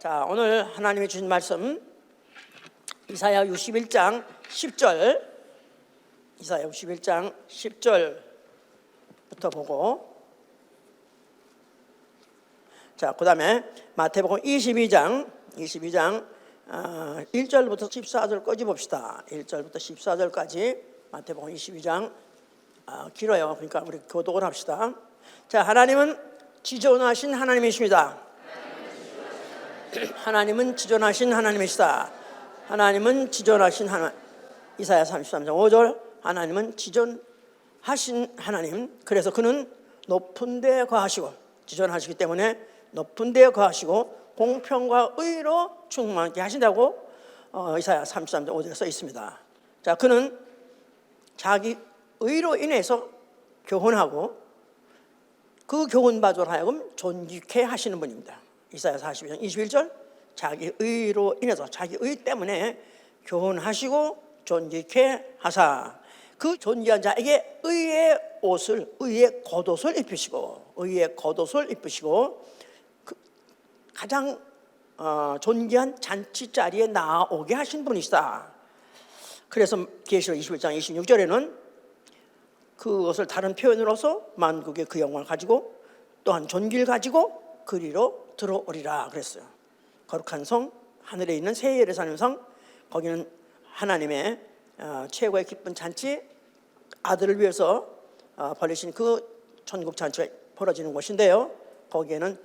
자, 오늘 하나님이 주신 말씀 이사야 61장 10절, 이사야 61장 10절부터 보고, 자, 그 다음에 마태복음 22장 1절부터 14절까지 봅시다. 1절부터 14절까지 마태복음 22장 길어요. 그러니까 우리 교독을 합시다. 자, 하나님은 지존하신 하나님이십니다. 하나님은 지존하신 하나님이시다. 하나님은 지존하신 하나님. 이사야 33장 5절, 하나님은 지존하신 하나님. 그래서 그는 높은 데 거하시고, 지존하시기 때문에 높은 데 거하시고 공평과 의로 충만하게 하신다고 이사야 33장 5절에 써 있습니다. 자, 그는 자기 의로 인해서 교훈하고 그 교훈받으로 하여금 존귀케 하시는 분입니다. 이사야 42장 21절, 자기 의로 인해서, 자기 의 때문에 교훈하시고 존귀케 하사, 그 존귀한 자에게 의의 옷을, 의의 겉옷을 입히시고, 의의 겉옷을 입히시고 그 가장 존귀한 잔치 자리에 나오게 하신 분이시다. 그래서 계시록 21장 26절에는 그것을 다른 표현으로서 만국의 그 영광을 가지고 또한 존귀를 가지고 그리로 들어오리라 그랬어요. 거룩한 성, 하늘에 있는 새 예루살렘 성, 거기는 하나님의 최고의 기쁜 잔치, 아들을 위해서 벌리신 그 천국 잔치가 벌어지는 곳인데요, 거기에는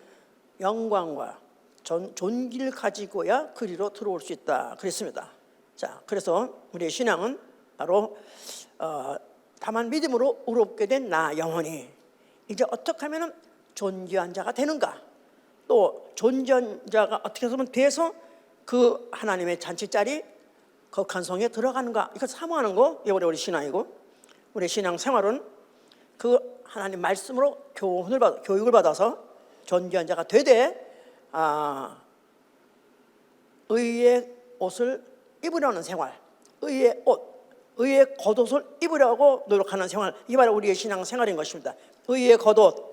영광과 존귀를 가지고야 그리로 들어올 수 있다 그랬습니다. 자, 그래서 우리의 신앙은 바로 다만 믿음으로 의롭게 된 나 영혼이 이제 어떻게 하면 존귀한 자가 되는가, 또 존귀한 자가 어떻게 하면 돼서 그 하나님의 잔치자리 거룩한 성에 들어가는가, 이걸 사모하는 거, 이게 우리 신앙이고, 우리 신앙 생활은 그 하나님 말씀으로 교육을 받아서 존귀한 자가 되되 의의 옷을 입으려는 생활, 의의 옷, 의의 겉옷을 입으려고 노력하는 생활, 이게 바로 우리의 신앙 생활인 것입니다. 의의 겉옷,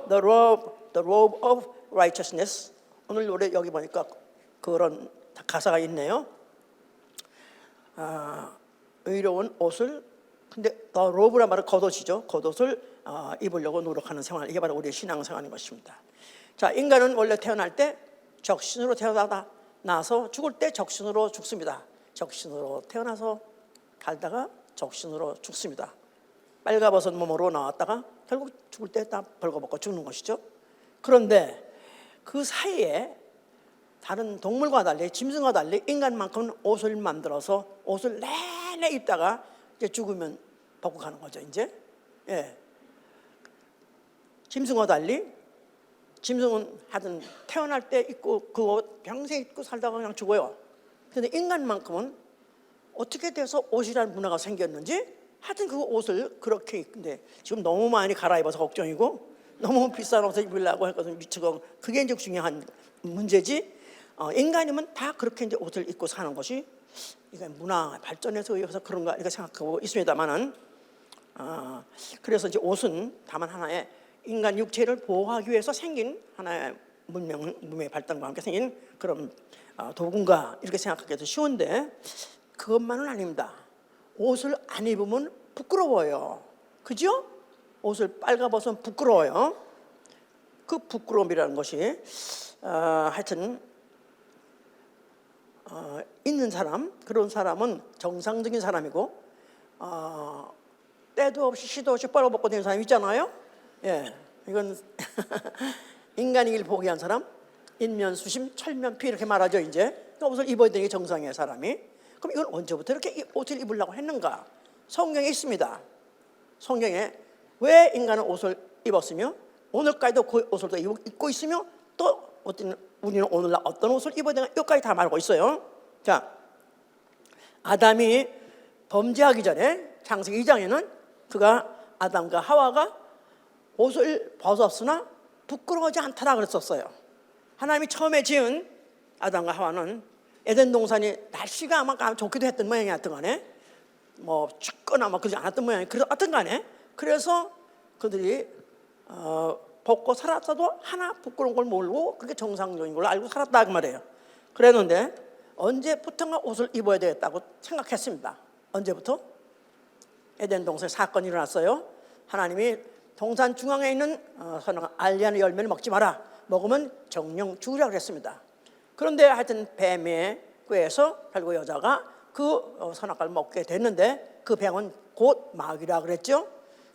the robe of righteousness. 오늘 노래 여기 보니까 그런 가사가 있네요. 의로운 옷을, 근데 the robe란 말은 겉옷이죠. 겉옷을 입으려고 노력하는 생활, 이게 바로 우리의 신앙 생활인 것입니다. 자, 인간은 원래 태어날 때 적신으로 태어나다 나서 죽을 때 적신으로 죽습니다. 적신으로 태어나서 살다가 적신으로 죽습니다. 빨가벗은 몸으로 나왔다가 결국 죽을 때 다 벌거벗고 죽는 것이죠. 그런데 그 사이에 다른 동물과 달리, 짐승과 달리 인간만큼은 옷을 만들어서 옷을 내내 입다가 이제 죽으면 벗고 가는 거죠. 이제 짐승과 달리, 짐승은 하여튼 태어날 때 입고 그 옷 평생 입고 살다가 그냥 죽어요. 그런데 인간만큼은 어떻게 돼서 옷이라는 문화가 생겼는지 하여튼 그 옷을 그렇게 입는데, 지금 너무 많이 갈아입어서 걱정이고 너무 비싼 옷을 입으려고 했거든요. 미치고, 그게 이제 중요한 문제지. 인간이면 다 그렇게 이제 옷을 입고 사는 것이 이게 문화 발전에서 의해서 그런가 이렇게 생각하고 있습니다만은, 그래서 이제 옷은 다만 하나의 인간 육체를 보호하기 위해서 생긴 하나의 문명의 발달과 함께 생긴 그런 도구인가 이렇게 생각하기도 쉬운데, 그것만은 아닙니다. 옷을 안 입으면 부끄러워요. 그죠? 옷을 빨가벗으면 부끄러워요. 그 부끄러움이라는 것이 하여튼 있는 사람, 그런 사람은 정상적인 사람이고, 때도 없이 시도 없이 빨아벗고 다니는 사람 있잖아요. 이건 인간이길 포기한 사람, 인면수심 철면피 이렇게 말하죠. 이제 옷을 입어야 되는 게 정상이에요, 사람이. 그럼 이건 언제부터 이렇게 옷을 입으려고 했는가? 성경에 있습니다. 성경에 왜 인간은 옷을 입었으며 오늘까지도 그 옷을 또 입고 있으며 또 우리는 오늘날 어떤 옷을 입어야 되나, 여기까지 다 말하고 있어요. 자, 아담이 범죄하기 전에 창세기 2장에는 그가 아담과 하와가 옷을 벗었으나 부끄러워하지 않더라 그랬었어요. 하나님이 처음에 지은 아담과 하와는 에덴 동산이 날씨가 아마 좋기도 했던 모양이 하여튼 간에 뭐 춥거나 뭐 그러지 않았던 모양이, 그래서 어떤 간에 그래서 그들이 벗고 살았어도 하나 부끄러운 걸 모르고 그게 정상적인 걸로 알고 살았다 그 말이에요. 그랬는데 언제부턴가 옷을 입어야 되겠다고 생각했습니다. 언제부터? 에덴 동산에 사건이 일어났어요. 하나님이 동산 중앙에 있는 선악과 알리하는 열매를 먹지 마라. 먹으면 정령 죽으라 그랬습니다. 그런데 하여튼 뱀의 꾀에서 결국 여자가 그 선악과를 먹게 됐는데 그 뱀은 곧 마귀라 그랬죠.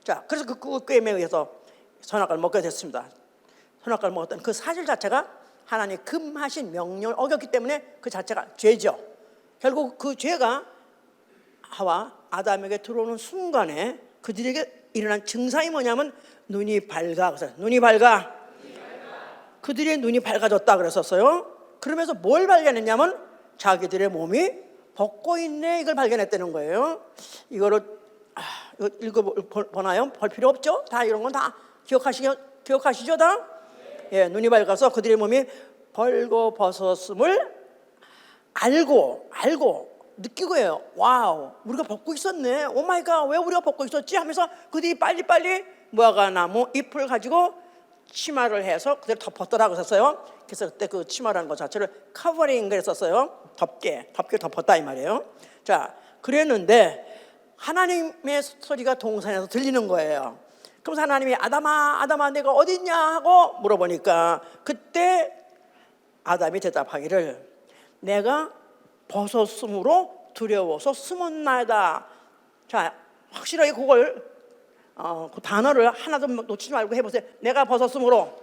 자, 그래서 그 꾀에 의해서 선악과를 먹게 됐습니다. 선악과를 먹었던 그 사실 자체가 하나님 금하신 명령을 어겼기 때문에 그 자체가 죄죠. 결국 그 죄가 하와 아담에게 들어오는 순간에 그들에게 일어난 증상이 뭐냐면 눈이 밝아. 눈이 밝아. 그들의 눈이 밝아졌다 그랬었어요. 그러면서 뭘 발견했냐면 자기들의 몸이 벗고 있네, 이걸 발견했다는 거예요. 이거를 이거 읽어보나요? 볼 필요 없죠? 다 이런 건 다 기억하시죠 다? 예, 눈이 밝아서 그들의 몸이 벌거벗었음을 알고 느끼고 해요. 와우, 우리가 벗고 있었네. 오 마이 갓, 왜 우리가 벗고 있었지? 하면서 그들이 빨리빨리 무화과나무 잎을 가지고 치마를 해서 그대로 덮었더라고 했었어요. 그래서 그때 그 치마라는 것 자체를 커버링 그랬었어요. 덮개 덮었다 이 말이에요. 자, 그랬는데 하나님의 소리가 동산에서 들리는 거예요. 그래서 하나님이 아담아 내가 어디 있냐 하고 물어보니까 그때 아담이 대답하기를 내가 벗었으므로 두려워서 숨었나이다. 자, 확실하게 그걸 그 단어를 하나도 놓치지 말고 해보세요. 내가 벗었으므로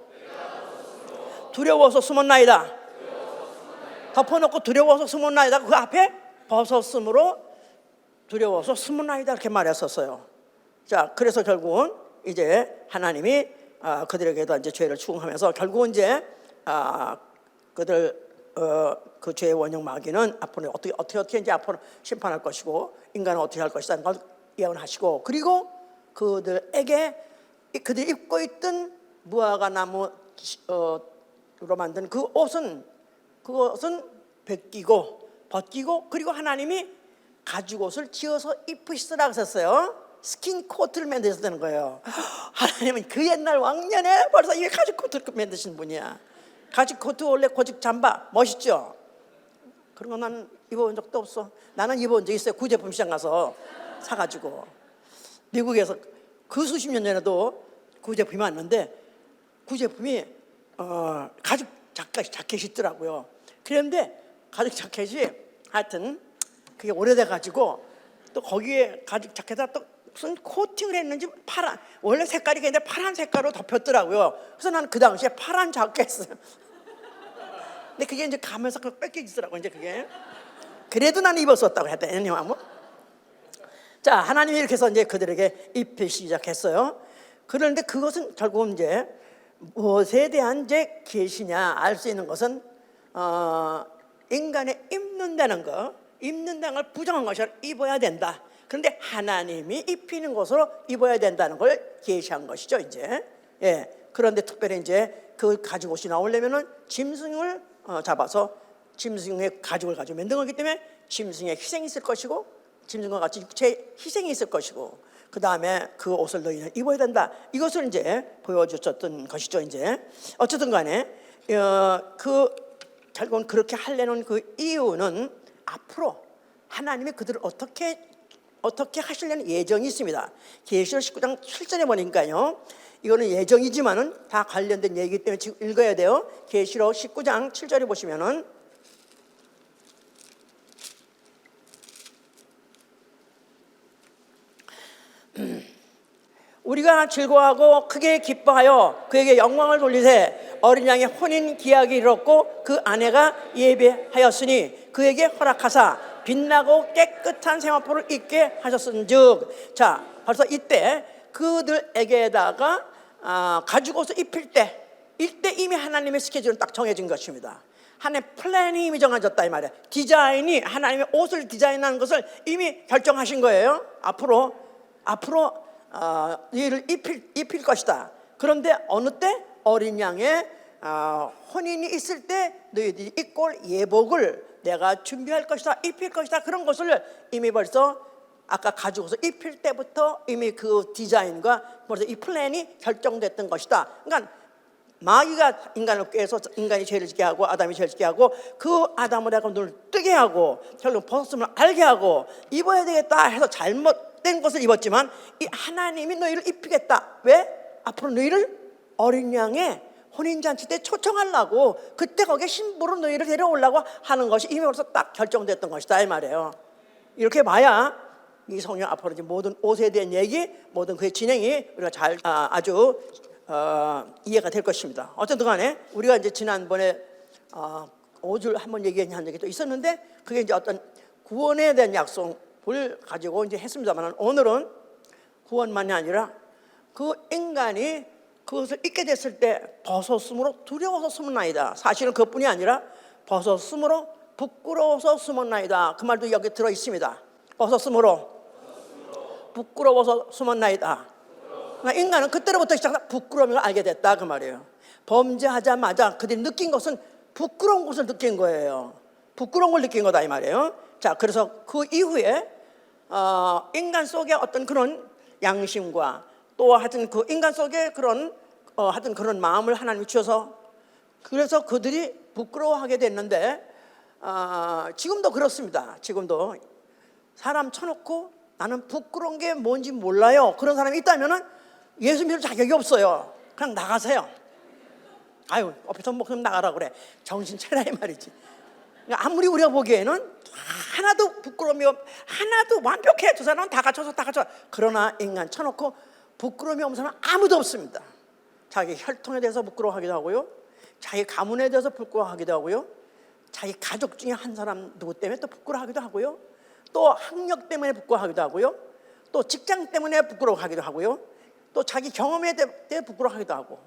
두려워서 숨었나이다. 덮어놓고 두려워서 숨었나이다. 그 앞에 벗었으므로 두려워서 숨었나이다 이렇게 말했었어요. 자, 그래서 결국은 이제 하나님이 그들에게도 이제 죄를 추궁하면서 결국은 이제 그들 그 죄의 원형 마귀는 앞으로 어떻게 이제 앞으로 심판할 것이고 인간은 어떻게 할 것이라는 걸 예언하시고, 그리고 그들에게 그들이 입고 있던 무화과 나무로 만든 그것은 벗기고 그리고 하나님이 가죽옷을 지어서 입으시더라고 했었어요. 스킨 코트를 만드셨다는 거예요. 하나님은 그 옛날 왕년에 벌써 이 가죽 코트를 만드신 분이야. 가죽 코트 원래 고직 잠바 멋있죠? 그런 거 난 입어본 적도 없어. 나는 입어본 적 있어요. 구제품 시장 가서 사가지고. 미국에서 그 수십 년 전에도 구제품이 왔는데 구제품이 가죽 자켓이 있더라고요. 그런데 가죽 자켓이 하여튼 그게 오래돼가지고 또 거기에 가죽 자켓에다 또 무슨 코팅을 했는지 파란, 원래 색깔이 그냥 파란 색깔로 덮였더라고요. 그래서 나는 그 당시에 파란 자켓을 근데 그게 이제 가면서 뺏겨지더라고 이제 그게. 그래도 나는 입었었다고 했더니 자, 하나님이 이렇게 해서 이제 그들에게 입히기 시작했어요. 그런데 그것은 결국은 이제 무엇에 대한 이제 계시냐 알 수 있는 것은 인간의 입는다는 걸 부정한 것을 입어야 된다. 그런데 하나님이 입히는 것으로 입어야 된다는 걸 계시한 것이죠 이제. 예. 그런데 특별히 이제 그 가죽옷이 나오려면은 짐승을 잡아서 짐승의 가죽을 가지고 만든 거기 때문에 짐승의 희생이 있을 것이고 짐승과 같이 육체의 희생이 있을 것이고 그 다음에 그 옷을 너희는 입어야 된다. 이것을 이제 보여주셨던 것이죠 이제. 어쨌든 간에 결국은 그렇게 하려는 그 이유는 앞으로 하나님이 그들을 어떻게 하시려는 예정이 있습니다. 계시록 19장 7절에 보니까요. 이거는 예정이지만은 다 관련된 얘기이기 때문에 지금 읽어야 돼요. 계시록 19장 7절에 보시면은 우리가 즐거워하고 크게 기뻐하여 그에게 영광을 돌리세. 어린 양의 혼인 기약이 이르렀고 그 아내가 예배하였으니 그에게 허락하사 빛나고 깨끗한 세마포를 입게 하셨은즉. 자, 벌써 이때 그들에게다가 가죽옷을 입힐 때 이때 이미 하나님의 스케줄은 딱 정해진 것입니다. 하나님의 플랜이 이미 정해졌다 이 말이에요. 디자인이 하나님의 옷을 디자인하는 것을 이미 결정하신 거예요. 앞으로 이를 입힐 것이다. 그런데 어느 때? 어린 양의 혼인이 있을 때 너희들이 입고 올 예복을 내가 준비할 것이다, 입힐 것이다. 그런 것을 이미 벌써 아까 가지고서 입힐 때부터 이미 그 디자인과 벌써 이 플랜이 결정됐던 것이다. 그러니까 마귀가 인간을 꾀해서 인간이 죄를 짓게 하고 아담이 죄를 짓게 하고 그 아담을 내가 눈을 뜨게 하고 결국 벗었음을 알게 하고 입어야 되겠다 해서 잘못된 것을 입었지만 이 하나님이 너희를 입히겠다. 왜? 앞으로 너희를 어린 양의 혼인잔치 때 초청하려고 그때 거기에 신부로 너희를 데려오려고 하는 것이 이미 벌써 딱 결정됐던 것이다 이 말이에요. 이렇게 봐야 이 성경 앞으로 이제 모든 옷에 대한 얘기, 모든 그의 진행이 우리가 잘 아주 이해가 될 것입니다. 어쨌든 간에 우리가 이제 지난번에 5줄 한번 얘기한 적이 또 있었는데 그게 이제 어떤 구원에 대한 약속을 가지고 이제 했습니다만 오늘은 구원만이 아니라 그 인간이 그것을 잊게 됐을 때 벗었으므로 두려워서 숨었나이다. 사실은 그것뿐이 아니라 벗었으므로 부끄러워서 숨었나이다. 그 말도 여기 들어 있습니다. 벗었으므로 부끄러워서 숨었나이다. 그러니까 인간은 그때로부터 시작해서 부끄러움을 알게 됐다 그 말이에요. 범죄하자마자 그들이 느낀 것은 부끄러운 것을 느낀 거예요. 부끄러운 걸 느낀 거다 이 말이에요. 자, 그래서 그 이후에 인간 속에 어떤 그런 양심과 또 하여튼 그 인간 속에 그런 하여튼 그런 마음을 하나님이 주셔서 그래서 그들이 부끄러워하게 됐는데 지금도 그렇습니다. 지금도 사람 쳐놓고 나는 부끄러운 게 뭔지 몰라요. 그런 사람이 있다면은 예수 믿을 자격이 없어요. 그냥 나가세요. 아유, 앞에서 목사님 나가라 그래. 정신 차려 이 말이지. 그러니까 아무리 우리가 보기에는 하나도 부끄러움이 하나도 완벽해. 두 사람은 다 갖춰서 다 갖춰. 그러나 인간 쳐놓고 부끄러움이 없는 사람은 아무도 없습니다. 자기 혈통에 대해서 부끄러워하기도 하고요, 자기 가문에 대해서 부끄러워하기도 하고요, 자기 가족 중에 한 사람 누구 때문에 또 부끄러워하기도 하고요, 또 학력 때문에 부끄러워하기도 하고요, 또 직장 때문에 부끄러워하기도 하고요, 또 자기 경험에 대해 부끄러워하기도 하고,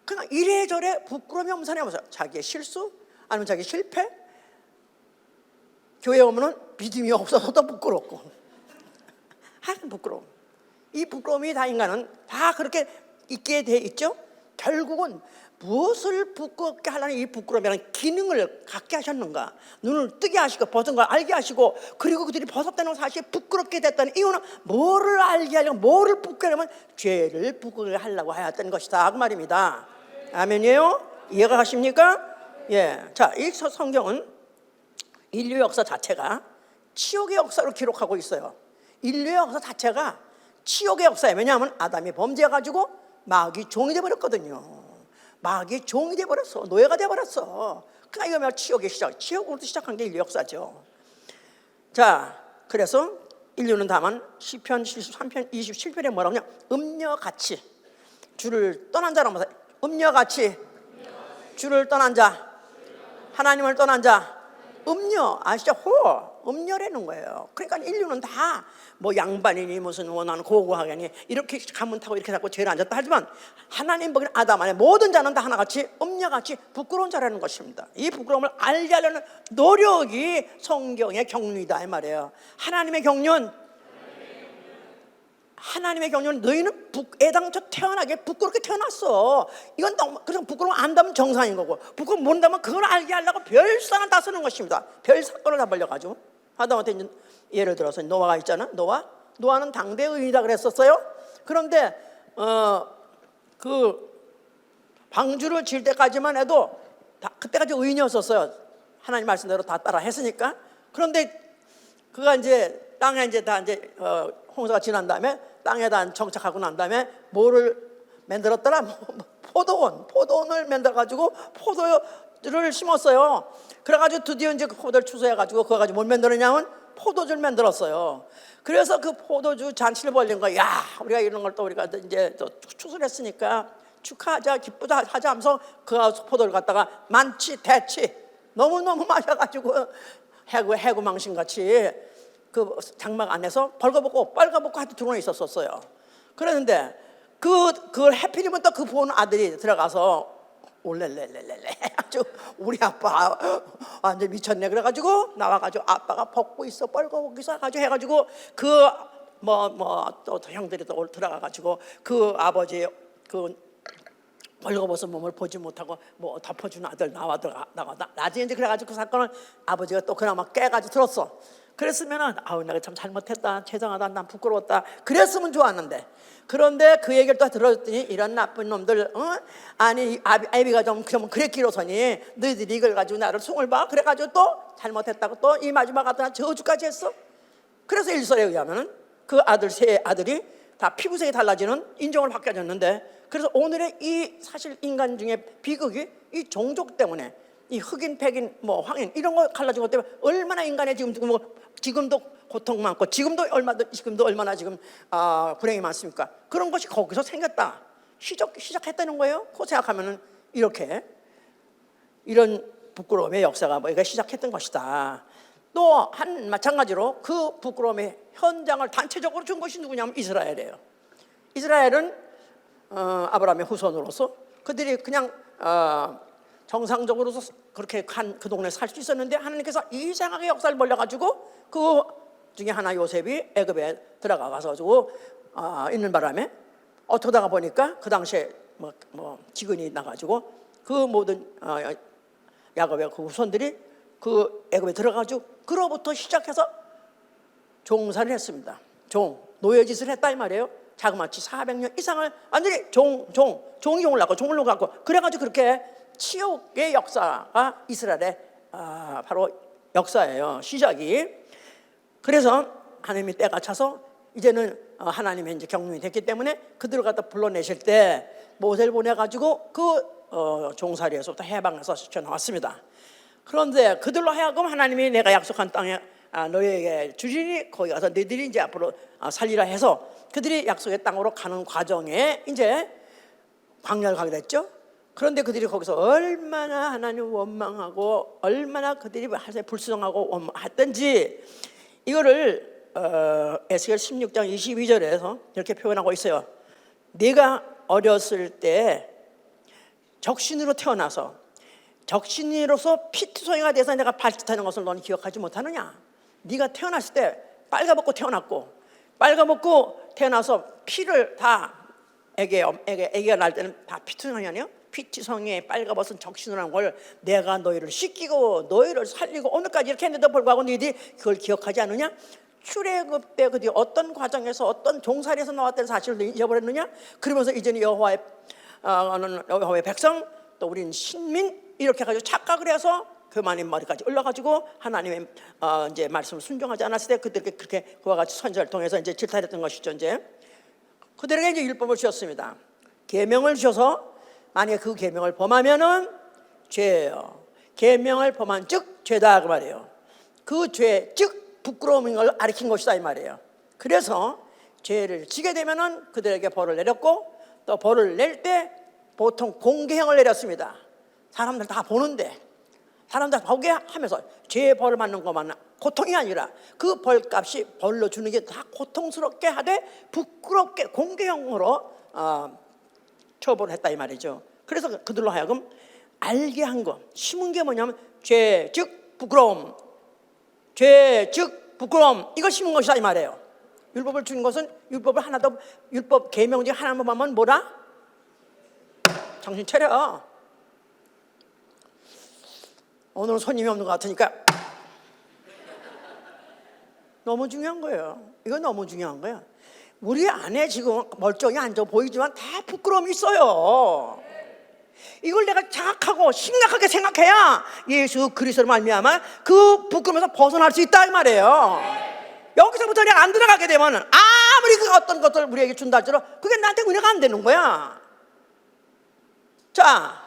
그냥 이래저래 부끄러움이 없는 사람이 없어요. 자기의 실수 아니면 자기 실패, 교회 오면은 믿음이 없어서도 부끄럽고 하여튼 부끄러움. 이 부끄러움이 다 인간은 다 그렇게 있게 돼 있죠. 결국은 무엇을 부끄럽게 하려는 이 부끄러움이라는 기능을 갖게 하셨는가, 눈을 뜨게 하시고 벗은 걸 알게 하시고, 그리고 그들이 벗었다는 사실이 부끄럽게 됐다는 이유는 뭐를 알게 하려고, 뭐를 부끄러우면 죄를 부끄럽게 하려고 하였던 것이다 그 말입니다. 아멘이에요? 이해가 가십니까? 예. 자, 이 성경은 인류 역사 자체가 치욕의 역사로 기록하고 있어요. 인류의 역사 자체가 치욕의 역사예요. 왜냐하면 아담이 범죄해가지고 마귀 종이 돼버렸거든요. 마귀 종이 돼버렸어. 노예가 돼버렸어. 그러니까 이거 뭐 치욕의 시작, 치욕으로부터 시작한 게 인류 역사죠. 자, 그래서 인류는 다만 시편 73편 27편에 뭐라고 하냐, 음녀같이 주를 떠난 자라면서, 음녀같이 주를 떠난 자, 하나님을 떠난 자, 음녀 아시죠? 음녀라는 거예요. 그러니까 인류는 다 뭐 양반이니 무슨 원하는 고고하겠니 이렇게 가문 타고 이렇게 자꾸 죄를 안 졌다 하지만 하나님 보기에는 아담 안에 모든 자는 다 하나같이 음녀같이 부끄러운 자라는 것입니다. 이 부끄러움을 알게 하려는 노력이 성경의 경륜이다 이 말이에요. 하나님의 경륜, 하나님의 경륜은 너희는 애당초 태어나게 부끄럽게 태어났어. 이건 너무, 그래서 부끄러움 안다면 정상인 거고, 부끄러움 모른다면 그걸 알게 하려고 별사는 다 쓰는 것입니다. 별 사건을 다 벌려가지고. 아담한테 이제 예를 들어서 노아가 있잖아. 노아는 당대 의인이다 그랬었어요. 그런데 그 방주를 질 때까지만 해도 그때까지 의인이었었어요. 하나님 말씀대로 다 따라 했으니까. 그런데 그가 이제 땅에 이제 다 이제 홍수가 지난 다음에 땅에다 정착하고 난 다음에 뭐를 만들었더라? 포도원을 만들어가지고 포도를 심었어요. 그래가지고 드디어 이제 그 포도를 추수해가지고 그거 가지고 뭘 만들었냐면 포도주를 만들었어요. 그래서 그 포도주 잔치를 벌린 거야. 야, 우리가 이런 걸 또 우리가 이제 또 추수를 했으니까 축하하자, 기쁘다 하자 하면서 그 포도를 갖다가 만치 대치 너무너무 마셔가지고 해구망신같이 그 장막 안에서 벌거벗고 빨가벗고 하여튼 들어가 있었어요. 그랬는데 그걸 해필이면 또 그 보는 아들이 들어가서 올렐렐렐렐레 아주 우리 아빠 완전 미쳤네 그래가지고 나와가지고 아빠가 벗고 있어 벌거벗고 있어 해가지고 그 또 형들이 또 들어가가지고 그 아버지 그 벌거벗은 몸을 보지 못하고 뭐 덮어주는 아들 나가다 나중에 이제 그래가지고 그 사건을 아버지가 또 그나마 깨가지고 들었어. 그랬으면은 아우 내가 참 잘못했다, 죄송하다, 난 부끄러웠다, 그랬으면 좋았는데, 그런데 그 얘기를 또 들었더니 이런 나쁜 놈들, 아니 아비가 좀 그랬기로서니 너희들이 이걸 가지고 나를 송을 봐, 그래가지고 또 잘못했다고 또 이 마지막 아들 저주까지 했어. 그래서 일설에 의하면은 그 아들 세 아들이 다 피부색이 달라지는 인종을 바뀌어졌는데, 그래서 오늘의 이 사실 인간 중에 비극이 이 종족 때문에, 이 흑인, 백인, 뭐 황인 이런 거 갈라진 것 때문에 얼마나 인간의 지금도 고통 많고 지금도 얼마나 지금 불행이 많습니까? 그런 것이 거기서 생겼다, 시작했다는 거예요. 그 생각하면은 이렇게 이런 부끄러움의 역사가 뭐가 시작했던 것이다. 또 한 마찬가지로 그 부끄러움의 현장을 단체적으로 준 것이 누구냐면 이스라엘이에요. 이스라엘은 아브라함의 후손으로서 그들이 그냥 정상적으로 그렇게 그 동네에 살 수 있었는데, 하나님께서 이상하게 역사를 벌려가지고 그 중에 하나 요셉이 애굽에 들어가서 있는 바람에 어쩌다가 보니까 그 당시에 뭐 기근이 나가지고 그 모든 야곱의 그 후손들이 그 애굽에 들어가지고 그로부터 시작해서 종살이를 했습니다. 노예짓을 했다 이 말이에요. 자그마치 400년 이상을 완전히 종이 종을 낳고 그래가지고 그렇게 치욕의 역사가 이스라엘의 바로 역사예요, 시작이. 그래서 하나님이 때가 차서 이제는 하나님의 이제 경륜이 됐기 때문에 그들을 갖다 불러내실 때 모세를 보내가지고 그 종살이에서부터 해방해서 시켜나왔습니다. 그런데 그들로 하여금 하나님이 내가 약속한 땅에 너희에게 주리니 거기 가서 너희들이 이제 앞으로 살리라 해서 그들이 약속의 땅으로 가는 과정에 이제 광야를 가게 됐죠. 그런데 그들이 거기서 얼마나 하나님 원망하고 얼마나 그들이 불순종하고 했던지, 이거를 에스겔 16장 22절에서 이렇게 표현하고 있어요. 네가 어렸을 때 적신으로 태어나서 적신이로서 피투성이가 돼서 내가 발짓하는 것을 너는 기억하지 못하느냐? 네가 태어났을 때 빨가벗고 태어나서 피를 다 애기가 날 때는 다 피투성이 아니에요? 피투성이에 빨가벗은 적신이라는 걸 내가 너희를 씻기고 너희를 살리고 오늘까지 이렇게 했는데도 불구하고 너희들이 그걸 기억하지 않느냐? 출애굽 때 그들이 어떤 과정에서 어떤 종살이에서 나왔다는 사실을 잊어버렸느냐? 그러면서 이제는 여호와의 백성, 또 우리는 신민 이렇게 가지고 착각을 해서 교만의 머리까지 올라가지고 하나님의 이제 말씀을 순종하지 않았을 때 그들에게 그렇게 그와 같이 선지자를 통해서 이제 질타했던 것이죠. 이제 그들에게 이제 율법을 주셨습니다. 계명을 주셔서 만약에 그 계명을 범하면은 죄예요. 계명을 범한즉 죄다 그 말이에요. 그 죄 즉 부끄러움인 걸 가리킨 것이다 이 말이에요. 그래서 죄를 지게 되면은 그들에게 벌을 내렸고, 또 벌을 낼 때 보통 공개형을 내렸습니다. 사람들 다 보는데, 사람들 보게 하면서 죄의 벌을 받는 것만 고통이 아니라 그 벌값이 벌로 주는 게 다 고통스럽게 하되 부끄럽게 공개형으로 처벌을 했다 이 말이죠. 그래서 그들로 하여금 알게 한 것, 심은 게 뭐냐면 죄 즉 부끄러움, 죄 즉 부끄러움, 이걸 심은 것이다 이 말이에요. 율법을 준 것은 율법을 하나 더, 율법 계명 중에 하나만 보면 뭐라? 정신 차려. 오늘은 손님이 없는 것 같으니까 너무 중요한 거예요. 이건 너무 중요한 거야. 우리 안에 지금 멀쩡히 앉아 보이지만 다 부끄러움이 있어요. 이걸 내가 자각하고 심각하게 생각해야 예수 그리스도로 말미암아 그 부끄러움에서 벗어날 수 있다 이 말이에요. 여기서부터 내가 안 들어가게 되면 아무리 그 어떤 것을 우리에게 준다 할지라도 그게 나한테 은혜가 안 되는 거야. 자,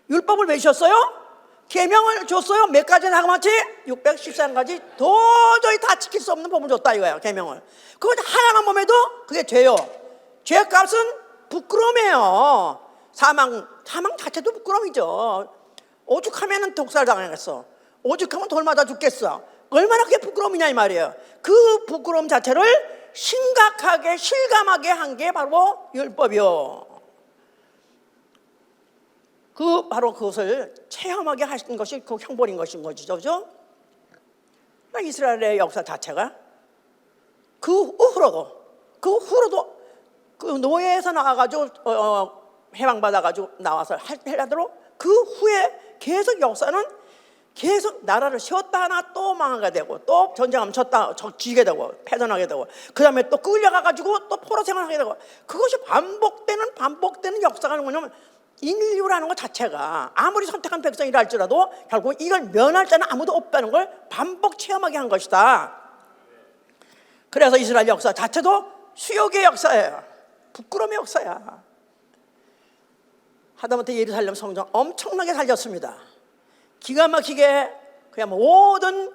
율법을 왜 주셨어요? 계명을 줬어요. 몇 가지나 하고마치 613가지 도저히 다 지킬 수 없는 법을 줬다 이거예요. 계명을. 그거 하나만 보면도 그게 죄요. 죄값은 부끄러움이에요. 사망 자체도 부끄러움이죠. 오죽하면 독살 당하겠어. 오죽하면 돌 맞아 죽겠어. 얼마나 그게 부끄러움이냐 이 말이에요. 그 부끄러움 자체를 심각하게 실감하게 한 게 바로 율법이요. 바로 그것을 체험하게 하신 것이 그 형벌인 것인 거죠. 그죠? 이스라엘의 역사 자체가 그 후로도 그 노예에서 나와가지고 해방받아가지고 나와서 하더라도 그 후에 계속 역사는 계속 나라를 세웠다 하나 또 망하게 되고, 또 전쟁하면 지게 되고 패전하게 되고, 그 다음에 또 끌려가가지고 또 포로 생활하게 되고, 그것이 반복되는 역사가 뭐냐면, 인류라는 것 자체가 아무리 선택한 백성이라 할지라도 결국 이걸 면할 자는 아무도 없다는 걸 반복 체험하게 한 것이다. 그래서 이스라엘 역사 자체도 수욕의 역사예요. 부끄러움의 역사야. 하다못해 예루살렘 성전 엄청나게 살렸습니다. 기가 막히게 그냥 모든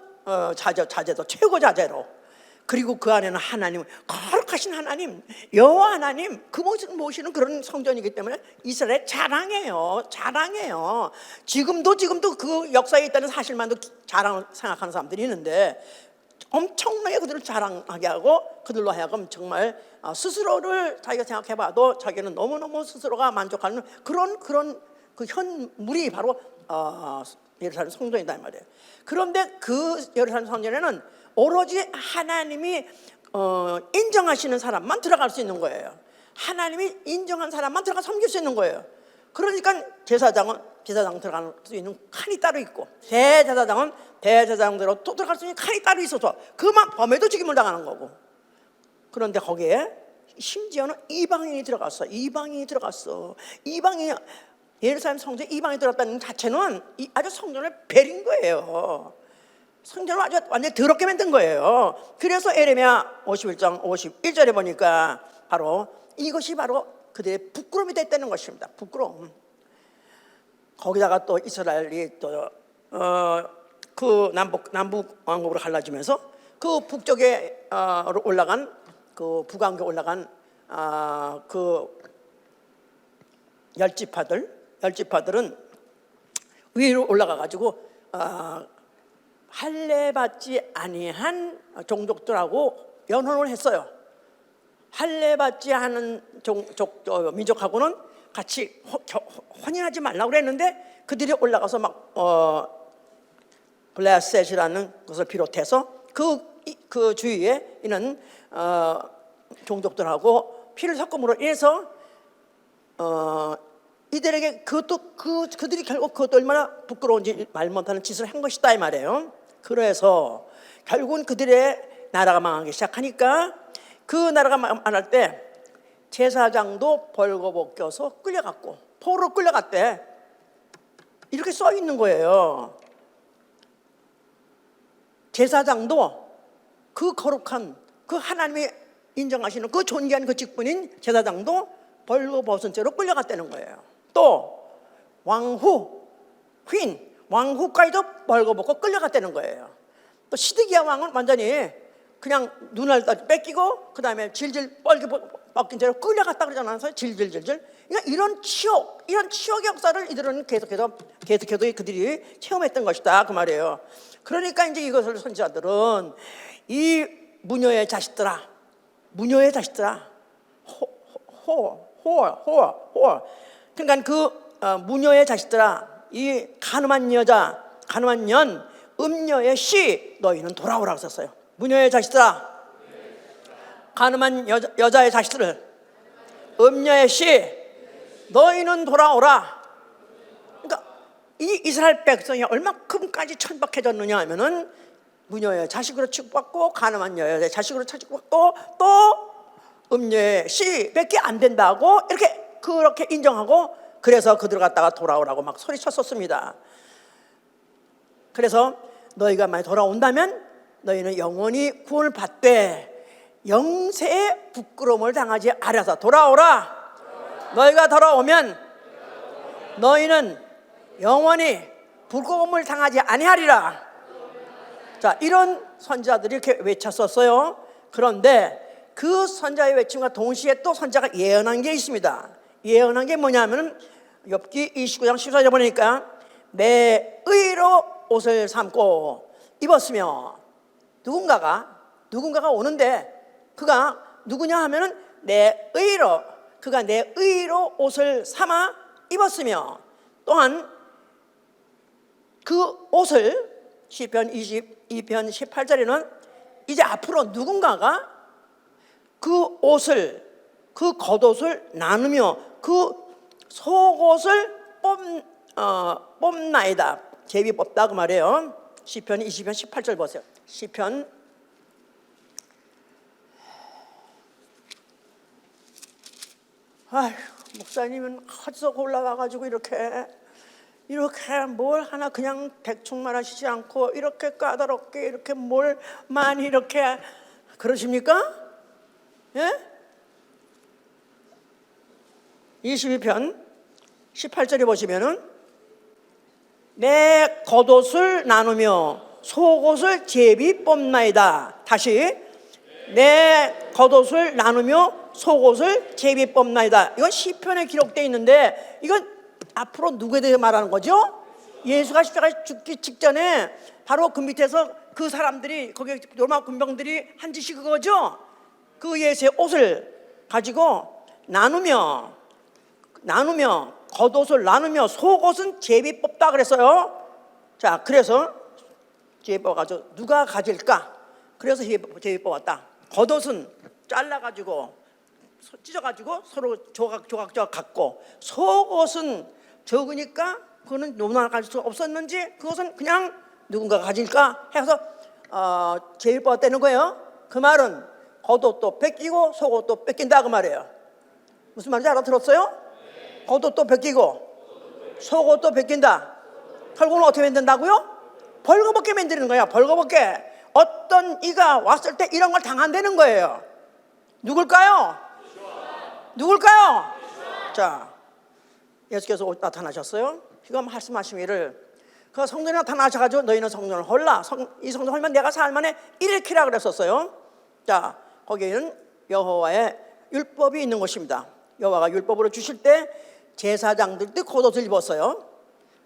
자제도 최고 자제로, 그리고 그 안에는 하나님, 거룩하신 하나님, 여호와 하나님, 그 모시는 그런 성전이기 때문에 이스라엘 자랑해요. 지금도 그 역사에 있다는 사실만도 자랑을 생각하는 사람들이 있는데, 엄청나게 그들을 자랑하게 하고 그들로 하여금 정말 스스로를 자기가 생각해봐도 자기는 너무너무 스스로가 만족하는 그런 그 현물이 바로 예루살렘 성전이다 이 말이에요. 그런데 그 예루살렘 성전에는 오로지 하나님이 인정하시는 사람만 들어갈 수 있는 거예요. 하나님이 인정한 사람만 들어가 섬길 수 있는 거예요. 그러니까 제사장 들어갈 수 있는 칸이 따로 있고, 대제사장은 대제사장대로 또 들어갈 수 있는 칸이 따로 있어서 그만 범해도 죽임을 당하는 거고. 그런데 거기에 심지어는 이방인이 들어갔어. 이방인이 예루살렘 성전에 이방인이 들어갔다는 자체는 아주 성전을 베린 거예요. 성전을 아주 완전히 더럽게 만든 거예요. 그래서 에레미야 51장 51절에 보니까 바로 이것이 바로 그들의 부끄러움이 됐다는 것입니다. 부끄러움. 거기다가 또 이스라엘이 또 그 남북 왕국으로 갈라지면서 그 북쪽에 올라간 그 북왕국에 올라간 그 열지파들은 위로 올라가 가지고 할례받지 아니한 종족들하고 연혼을 했어요. 할례받지 않은 민족하고는 같이 혼인하지 말라고 그랬는데, 그들이 올라가서 막 블레셋이라는 것을 비롯해서 그 주위에 있는 종족들하고 피를 섞음으로 인해서 이들에게 그들이 결국 그것도 얼마나 부끄러운지 말 못하는 짓을 한 것이다 이 말이에요. 그래서 결국은 그들의 나라가 망하기 시작하니까, 그 나라가 망할 때 제사장도 벌거벗겨서 끌려갔고 포로로 끌려갔대. 이렇게 써 있는 거예요. 제사장도 그 거룩한, 그 하나님이 인정하시는 그 존귀한 그 직분인 제사장도 벌거벗은 채로 끌려갔다는 거예요. 또 왕후까지도 벌거벗고 끌려갔다는 거예요. 또 시드기야 왕은 완전히 그냥 눈알 뺏기고 그 다음에 질질 벗긴 채로 끌려갔다 그러잖아요. 질질질질. 그러니까 이런 치욕의 역사를 이들은 계속해서 그들이 체험했던 것이다 그 말이에요. 그러니까 이제 이것을 선지자들은 이 무녀의 자식들아, 그러니까 그 무녀의 자식들아, 이 가늠한 년, 음녀의 씨, 너희는 돌아오라고 썼어요. 무녀의 자식들아, 가늠한 여자의 자식들, 음녀의 씨, 너희는 돌아오라. 그러니까 이 이스라엘 백성이 얼마큼까지 천박해졌느냐 하면은, 무녀의 자식으로 취급받고 가늠한 여자의 자식으로 취급받고 또 음녀의 씨밖에 안 된다고 그렇게 인정하고, 그래서 그들 갖다가 돌아오라고 막 소리쳤었습니다. 그래서 너희가 만약 돌아온다면 너희는 영원히 구원을 받되 영세의 부끄러움을 당하지 않아서 돌아오라. 너희가 돌아오면 너희는 영원히 부끄러움을 당하지 아니하리라. 자, 이런 선지자들이 이렇게 외쳤었어요. 그런데 그 선지자의 외침과 동시에 또 선지자가 예언한 게 있습니다. 예언한 게 뭐냐면 욥기 29장 14절 보니까 내 의로 옷을 삼고 입었으며, 누군가가 오는데 그가 누구냐 하면은 그가 내 의로 옷을 삼아 입었으며, 또한 그 옷을 시편 22편 18절에는 이제 앞으로 누군가가 그 옷을, 그 겉옷을 나누며 그 속옷을 뽑나이다. 제비 뽑다 그 말이에요. 시편 20편 18절 보세요. 시편 아휴, 목사님은 어디서 골라와가지고 이렇게 뭘 하나 그냥 대충 말하시지 않고 이렇게 까다롭게 이렇게 뭘 많이 이렇게 그러십니까? 예? 22편 18절에 보시면은 내 겉옷을 나누며 속옷을 제비 뽑나이다. 다시 내 겉옷을 나누며 속옷을 제비 뽑나이다. 이건 시편에 기록되어 있는데 이건 앞으로 누구에 대해 말하는 거죠? 예수가 십자가에 죽기 직전에 바로 그 밑에서 그 사람들이 거기 로마 군병들이 한 짓이 그거죠. 그 예수의 옷을 가지고 나누며 겉옷을 나누며 속옷은 제비 뽑다 그랬어요. 자, 그래서 제비 뽑아가지고 누가 가질까? 그래서 제비 뽑았다. 겉옷은 잘라가지고 찢어가지고 서로 조각 갖고, 속옷은 적으니까 그거는 너무나 가질 수 없었는지 그것은 그냥 누군가가 가질까 해서 제비 뽑았다는 거예요. 그 말은 겉옷도 뺏기고 속옷도 뺏긴다 그 말이에요. 무슨 말인지 알아들었어요? 겉옷도 뺏기고 속옷도 뺏긴다. 결국은 어떻게 만든다고요? 벌거벗게 만드는 거야. 벌거벗게. 어떤 이가 왔을 때 이런 걸 당한다는 거예요. 누굴까요? 자, 예수께서 나타나셨어요. 지금 말씀하시기를 그 성전에 나타나셔가지고 너희는 성전을 헐라. 이 성전 헐면 내가 살만에 일으키라 그랬었어요. 자, 거기에는 여호와의 율법이 있는 곳입니다. 여호와가 율법으로 주실 때 제사장들도 겉옷을 입었어요.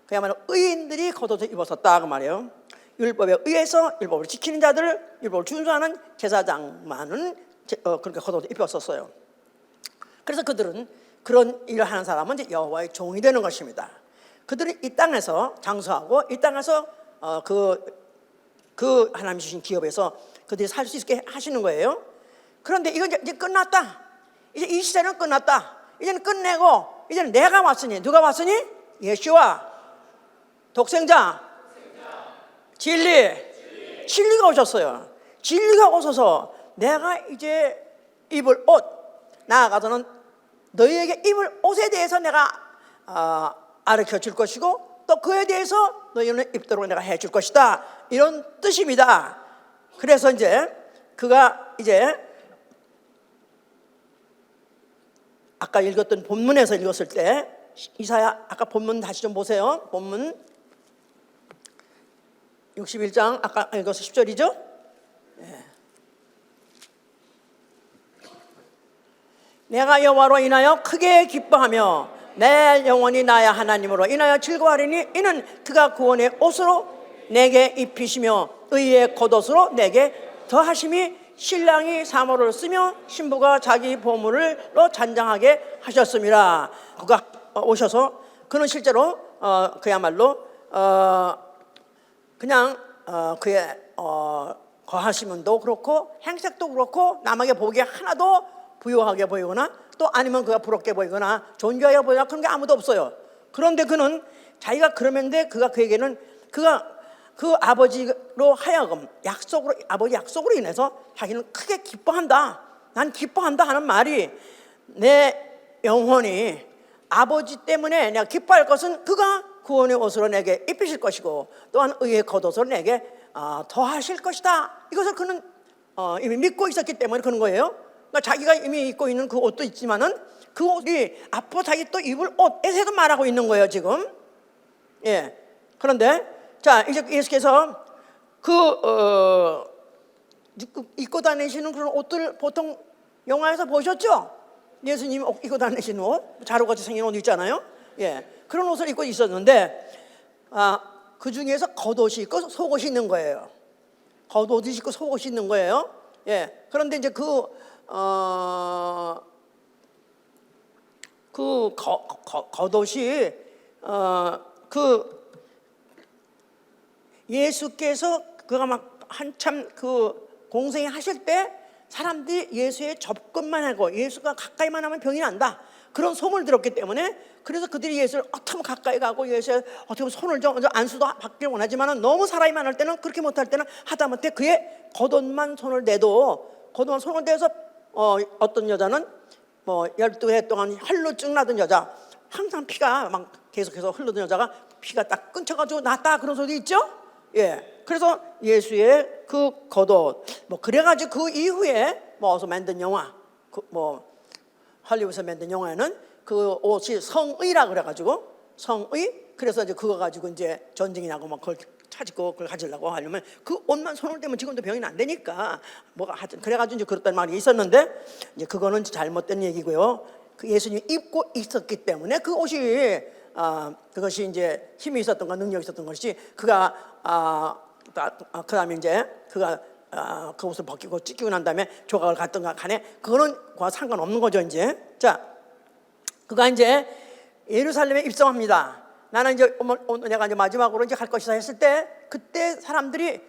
그야말로 의인들이 겉옷을 입었었다 그 말이에요. 율법에 의해서 율법을 지키는 자들, 율법을 준수하는 제사장만은 그렇게 겉옷을 입었었어요. 그래서 그들은 그런 일을 하는 사람은 이제 여호와의 종이 되는 것입니다. 그들은 이 땅에서 장수하고 이 땅에서 그 하나님 주신 기업에서 그들이 살 수 있게 하시는 거예요. 그런데 이건 이제 끝났다. 이제 이 시대는 끝났다. 이제는 끝내고 이제는 내가 왔으니, 누가 왔으니? 예수와 독생자 진리가 오셨어요. 진리가 오셔서 내가 이제 입을 옷, 나아가서는 너희에게 입을 옷에 대해서 내가 가르쳐 줄 것이고 또 그에 대해서 너희는 입도록 내가 해줄 것이다. 이런 뜻입니다. 그래서 이제 그가 이제 아까 읽었던 본문에서 읽었을 때 이사야 아까 본문 다시 좀 보세요. 본문 61장 아까 읽어서 10절이죠. 네. 내가 여호와로 인하여 크게 기뻐하며 내 영혼이 나의 하나님으로 인하여 즐거워하리니 이는 그가 구원의 옷으로 내게 입히시며 의의 겉옷으로 내게 더하심이 신랑이 사모를 쓰며 신부가 자기 보물로 잔장하게 하셨습니다. 그가 오셔서 그는 실제로 그야말로 그냥 그의 거하심도 그렇고 행색도 그렇고 남에게 보기에 하나도 부유하게 보이거나 또 아니면 그가 부럽게 보이거나 존귀하게 보이거나 그런 게 아무도 없어요. 그런데 그는 자기가 그러는데 그가 그에게는 그가 그 아버지로 하여금 아버지 약속으로 인해서 자기는 크게 기뻐한다. 난 기뻐한다 하는 말이 내 영혼이 아버지 때문에 내가 기뻐할 것은 그가 구원의 옷으로 내게 입히실 것이고 또한 의의 겉옷으로 내게 더하실 것이다. 이것을 그는 이미 믿고 있었기 때문에 그런 거예요. 그러니까 자기가 이미 입고 있는 그 옷도 있지만은 그 옷이 앞으로 자기 또 입을 옷에서도 말하고 있는 거예요 지금. 예. 그런데 자 이제 예수께서 입고 다니시는 그런 옷들 보통 영화에서 보셨죠? 예수님 입고 다니시는 옷, 자루같이 생긴 옷 있잖아요. 예, 그런 옷을 입고 있었는데 그 중에서 겉옷이 있고 속옷이 있는 거예요. 겉옷이 있고 속옷이 있는 거예요. 예, 그런데 이제 겉옷이 예수께서 그가 막 한참 공생이 하실 때 사람들이 예수의 접근만 하고 예수가 가까이만 하면 병이 난다. 그런 소문을 들었기 때문에 그래서 그들이 예수를 어떻게 가까이 가고 예수의 어떻게 보면 손을 좀 안수도 받기를 원하지만 너무 사람이 많을 때는 그렇게 못할 때는 하다못해 그의 겉옷만 손을 대도 겉옷만 손을 대서 어떤 여자는 12해 동안 혈루증 나던 여자 항상 피가 막 계속해서 흐르던 여자가 피가 딱 끊쳐가지고 낫다 그런 소리 있죠? 예. 그래서 예수의 그 겉옷 그래가지고 그 이후에 어서 만든 영화 할리우드에서 만든 영화에는 그 옷이 성의라 그래가지고 성의 그래서 이제 그거 가지고 이제 전쟁이 나고 그걸 찾고 그걸 가지려고 하려면 그 옷만 손을 대면 지금도 병이 안 되니까 하여튼 그래가지고 이제 그렇다는 말이 있었는데 이제 그거는 잘못된 얘기고요. 그 예수님이 입고 있었기 때문에 그 옷이 그것이 이제 힘이 있었던 능력이 있었던 것이 그가 그다음에 이제 그가 그 옷을 벗기고 찢기고 난 다음에 조각을 갖던가 간에 그거는 그와 상관없는 거죠. 이제 자 그가 이제 예루살렘에 입성합니다. 나는 이제 오늘 내가 이제 마지막으로 이제 갈 것이다 했을 때 그때 사람들이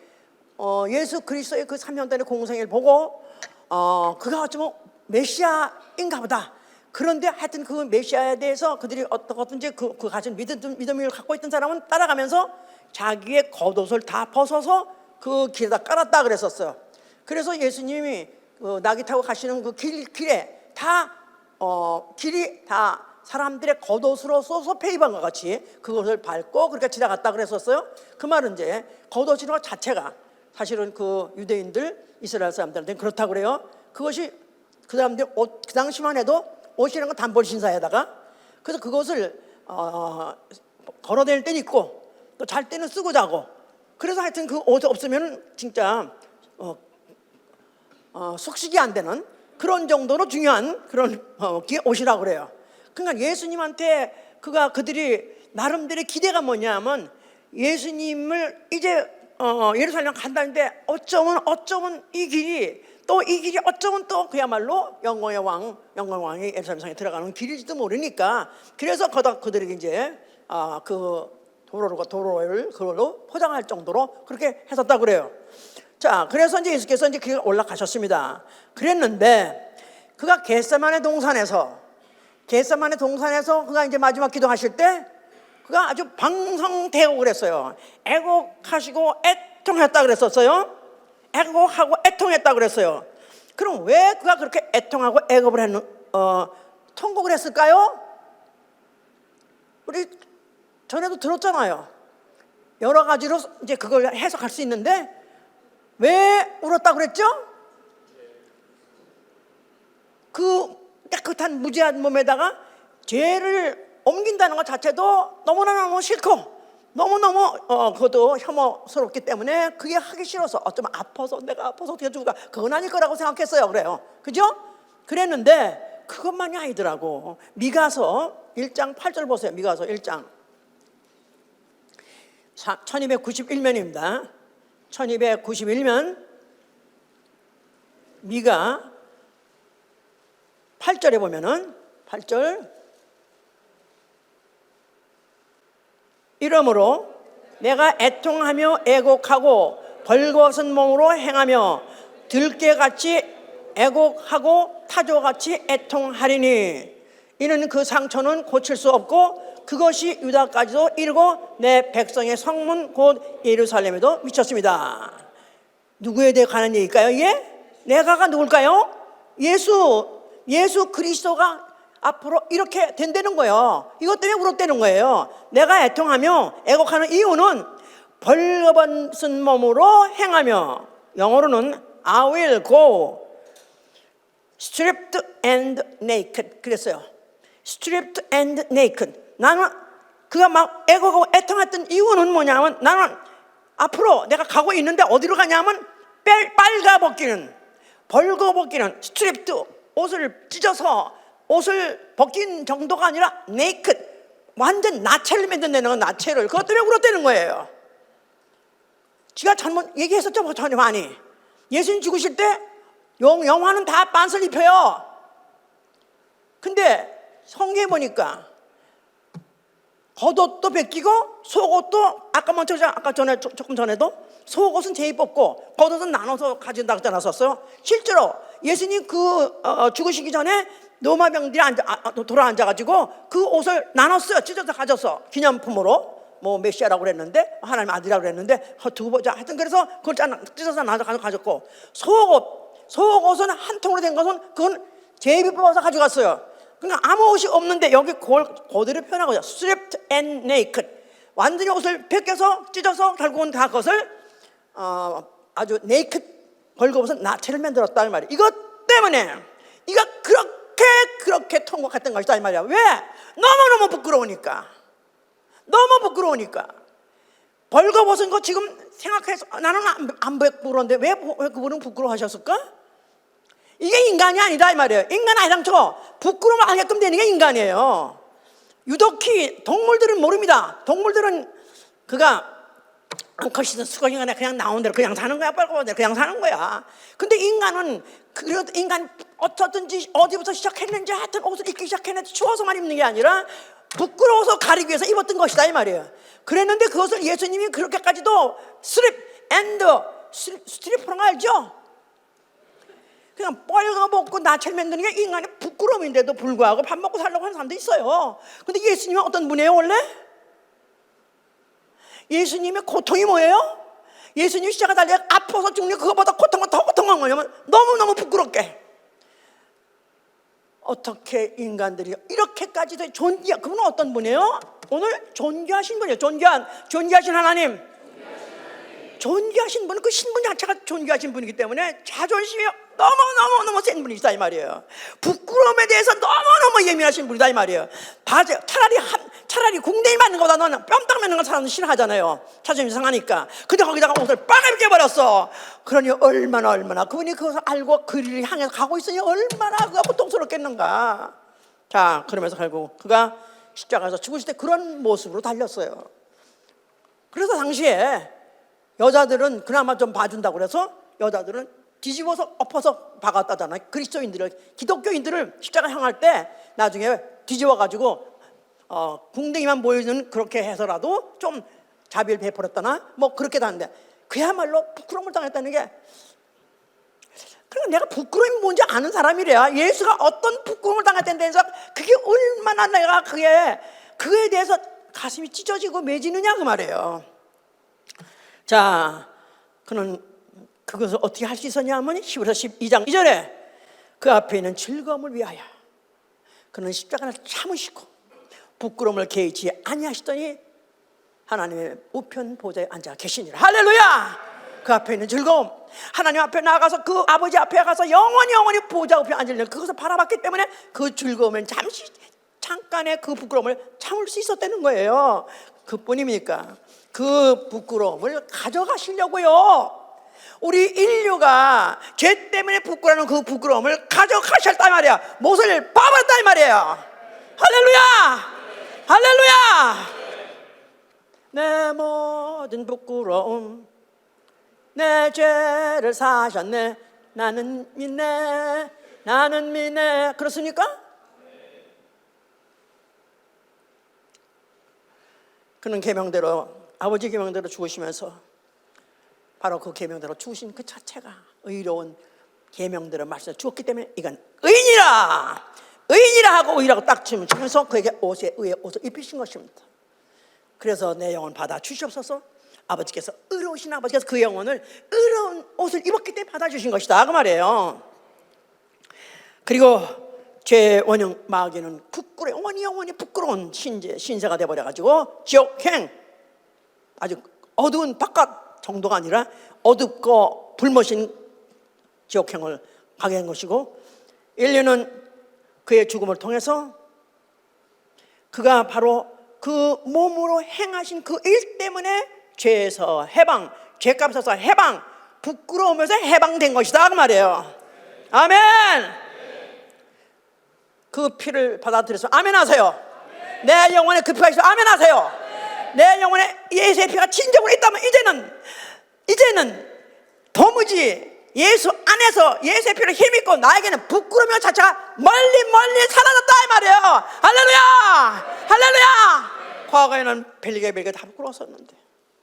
예수 그리스도의 그 3년 전의 공생을 보고 그가 어쩌면 메시아인가 보다. 그런데 하여튼 그 메시아에 대해서 그들이 어떻든지 그 가진 믿음을 갖고 있던 사람은 따라가면서 자기의 겉옷을 다 벗어서 그 길에다 깔았다 그랬었어요. 그래서 예수님이 나귀 타고 가시는 그 길에 다 길이 다 사람들의 겉옷으로 써서 페이방과 같이 그것을 밟고 그렇게 지나갔다 그랬었어요. 그 말은 이제 겉옷이라는 것 자체가 사실은 그 유대인들 이스라엘 사람들한테는 그렇다고 그래요. 그것이 그 사람들 옷 그 당시만 해도 옷이라는 건 단벌 신사에다가 그래서 그것을 걸어다닐 때는 입고 또 잘 때는 쓰고 자고 그래서 하여튼 그 옷이 없으면 진짜 숙식이 안 되는 그런 정도로 중요한 그런 옷이라고 그래요. 그러니까 예수님한테 그들이 나름대로 기대가 뭐냐면 예수님을 이제 예루살렘 간다는데 어쩌면 이 길이 어쩌면 또 그야말로 영광의 왕이 예루살렘 성에 들어가는 길일지도 모르니까 그래서 그들에게 이제 그 도로를 그걸로 포장할 정도로 그렇게 했었다고 그래요. 자, 그래서 이제 예수께서 이제 그가 올라가셨습니다. 그랬는데 그가 겟세마네 동산에서 그가 이제 마지막 기도하실 때 그가 아주 방성대곡을 했어요. 애곡하시고 애통했다 그랬었어요. 애곡하고 애통했다 그랬어요. 그럼 왜 그가 그렇게 애통하고 애곡을 통곡을 했을까요? 우리 전에도 들었잖아요. 여러 가지로 이제 그걸 해석할 수 있는데 왜 울었다 그랬죠? 그 깨끗한 무죄한 몸에다가 죄를 옮긴다는 것 자체도 너무너무 싫고 너무너무 그것도 혐오스럽기 때문에 그게 하기 싫어서 어쩌면 내가 아파서 어떻게 죽을까 그건 아닐 거라고 생각했어요. 그래요. 그죠? 그랬는데 그것만이 아니더라고. 미가서 1장 8절 보세요. 미가서 1장 1291면입니다. 1291면 미가 8절에 보면은 8절 이러므로 내가 애통하며 애곡하고 벌거벗은 몸으로 행하며 들깨같이 애곡하고 타조같이 애통하리니 이는 그 상처는 고칠 수 없고 그것이 유다까지도 이르고 내 백성의 성문 곧 예루살렘에도 미쳤습니다. 누구에 대해 관한 얘기일까요? 이게 내가가 누굴까요? 예수 그리스도가 앞으로 이렇게 된다는 거예요. 이것 때문에 울었다는 거예요. 내가 애통하며 애곡하는 이유는 벌거벗은 몸으로 행하며 영어로는 I will go stripped and naked 그랬어요. stripped and naked. 나는 그가 막 애곡하고 애통했던 이유는 뭐냐면 나는 앞으로 내가 가고 있는데 어디로 가냐면 빨가벗기는 벌거벗기는 stripped 옷을 찢어서 옷을 벗긴 정도가 아니라 naked 완전 나체를 만든다는 건 나체를 그것 때문에 울었다는 거예요. 지가 잘못 얘기했었죠. 전에 많이 예수님 죽으실 때 영화는 다 빤스를 입혀요. 근데 성경에 보니까 겉옷도 벗기고 속옷도 아까 전에 조금 전에도 속옷은 제일 벗고 겉옷은 나눠서 가진다고 써놨었어요. 실제로 예수님 죽으시기 전에 로마 병들이 돌아 앉아가지고 그 옷을 나눴어요. 찢어서 가졌어. 기념품으로. 뭐 메시아라고 그랬는데 하나님 아들이라고 그랬는데 두고 보자. 하여튼 그래서 그걸 찢어서 나눠서 가졌고, 속옷은 한 통으로 된 것은 그건 제비 뽑아서 가져갔어요. 그러니까 아무 옷이 없는데 여기 그대로 표현한 거죠. stripped and naked. 완전히 옷을 벗겨서 찢어서 결국은 다 그것을 아주 naked 벌거벗은 나체를 만들었다 이 말이에요. 이것 때문에 이가 그렇게 통곡했던 것이다 이 말이야. 왜? 너무너무 부끄러우니까. 너무 부끄러우니까. 벌거벗은 거 지금 생각해서 나는 안 부끄러운데 왜 그분은 부끄러워하셨을까? 이게 인간이 아니다 이 말이에요. 인간 아니랑저 부끄러움을 하게끔 되는 게 인간이에요. 유독히 동물들은 모릅니다. 동물들은 그가 암컷이든 수컷이든 그냥 나온 대로 그냥 사는 거야. 빨리 그냥 사는 거야. 근데 인간은 그래도 인간 어쩌든지 어디부터 시작했는지 하여튼 옷을 입기 시작했는지 추워서만 입는 게 아니라 부끄러워서 가리기 위해서 입었던 것이다 이 말이에요. 그랬는데 그것을 예수님이 그렇게까지도 스트립프라는 거 알죠? 그냥 빨가벗고 나체를 만드는 게 인간의 부끄러움인데도 불구하고 밥 먹고 살려고 하는 사람도 있어요. 근데 예수님은 어떤 분이에요 원래? 예수님의 고통이 뭐예요? 예수님이 십자가 달려 아파서 죽는 그거보다 고통은 더 고통한 거냐면 너무너무 부끄럽게. 어떻게 인간들이 이렇게까지도 그분은 어떤 분이에요? 오늘 존귀하신 분이에요. 존귀하신 하나님. 존귀하신 분은 그 신분 자체가 존귀하신 분이기 때문에 자존심이 너무 센 분이다 이 말이에요. 부끄러움에 대해서 너무 예민하신 분이다 이 말이에요. 차라리 궁뎅이 맞는 것보다 너는 뺨딱 맞는 거 사람은 싫어하잖아요. 자존심이 상하니까. 근데 거기다가 옷을 빵을 깨버렸어. 그러니 얼마나 그분이 그것을 알고 그 일을 향해서 가고 있으니 얼마나 그가 고통스럽겠는가. 자, 그러면서 결국 그가 십자가에서 죽으실 때 그런 모습으로 달렸어요. 그래서 당시에 여자들은 그나마 좀 봐준다고 그래서 여자들은 뒤집어서 엎어서 박았다잖아요. 기독교인들을 십자가 향할 때 나중에 뒤집어가지고 궁뎅이만 보이는 그렇게 해서라도 좀 자비를 베풀었다나 뭐 그렇게 하는데 그야말로 부끄러움을 당했다는 게, 그러니까 내가 부끄러움이 뭔지 아는 사람이래야 예수가 어떤 부끄러움을 당했다는 데서 그게 얼마나 내가 그에 대해서 가슴이 찢어지고 매지느냐 그 말이에요. 자, 그는 그것을 어떻게 할 수 있었냐 하면 히브리서 12장 2절에 그 앞에 있는 즐거움을 위하여 그는 십자가를 참으시고 부끄러움을 개의치 아니하시더니 하나님의 우편 보좌에 앉아 계시니라. 할렐루야. 그 앞에 있는 즐거움, 하나님 앞에 나가서 그 아버지 앞에 가서 영원히 보좌 우편에 앉으려는 그것을 바라봤기 때문에 그 즐거움은 잠깐의 그 부끄러움을 참을 수 있었다는 거예요. 그뿐입니까? 그 부끄러움을 가져가시려고요. 우리 인류가 죄 때문에 부끄러워하는 그 부끄러움을 가져가셨단 말이야. 못을 봐버렸단 말이에요. 할렐루야. 내 모든 부끄러움, 내 죄를 사셨네. 나는 믿네. 그렇습니까? 그는 계명대로, 아버지 계명대로 죽으시면서 바로 그 계명대로 죽으신 그 자체가 의로운 계명대로 말씀을 주었기 때문에 이건 의인이라 하고 의라고 딱 치면서 그에게 의의 옷을 입히신 것입니다. 그래서 내 영혼 받아 주시옵소서. 아버지께서 의로우신 아버지께서 그 영혼을 의로운 옷을 입었기 때문에 받아주신 것이다 그 말이에요. 그리고 죄의 원형 마귀는 영원히 부끄러운 신세가 되어버려가지고 지옥행, 아주 어두운 바깥 정도가 아니라 어둡고 불모신 지옥행을 가게 한 것이고, 인류는 그의 죽음을 통해서 그가 바로 그 몸으로 행하신 그 일 때문에 죄에서 해방, 죄값에서 해방, 부끄러움에서 해방된 것이다 그 말이에요. 아멘. 그 피를 받아들여서 아멘 하세요. 내 영혼에 그 피가 있어 아멘 하세요. 내 영혼에 예수의 피가 진정으로 있다면 이제는 도무지 예수 안에서 예수의 피를 힘입고 나에게는 부끄러움 자체가 멀리 사라졌다 이 말이에요. 할렐루야. 과거에는 별게 다 부끄러웠었는데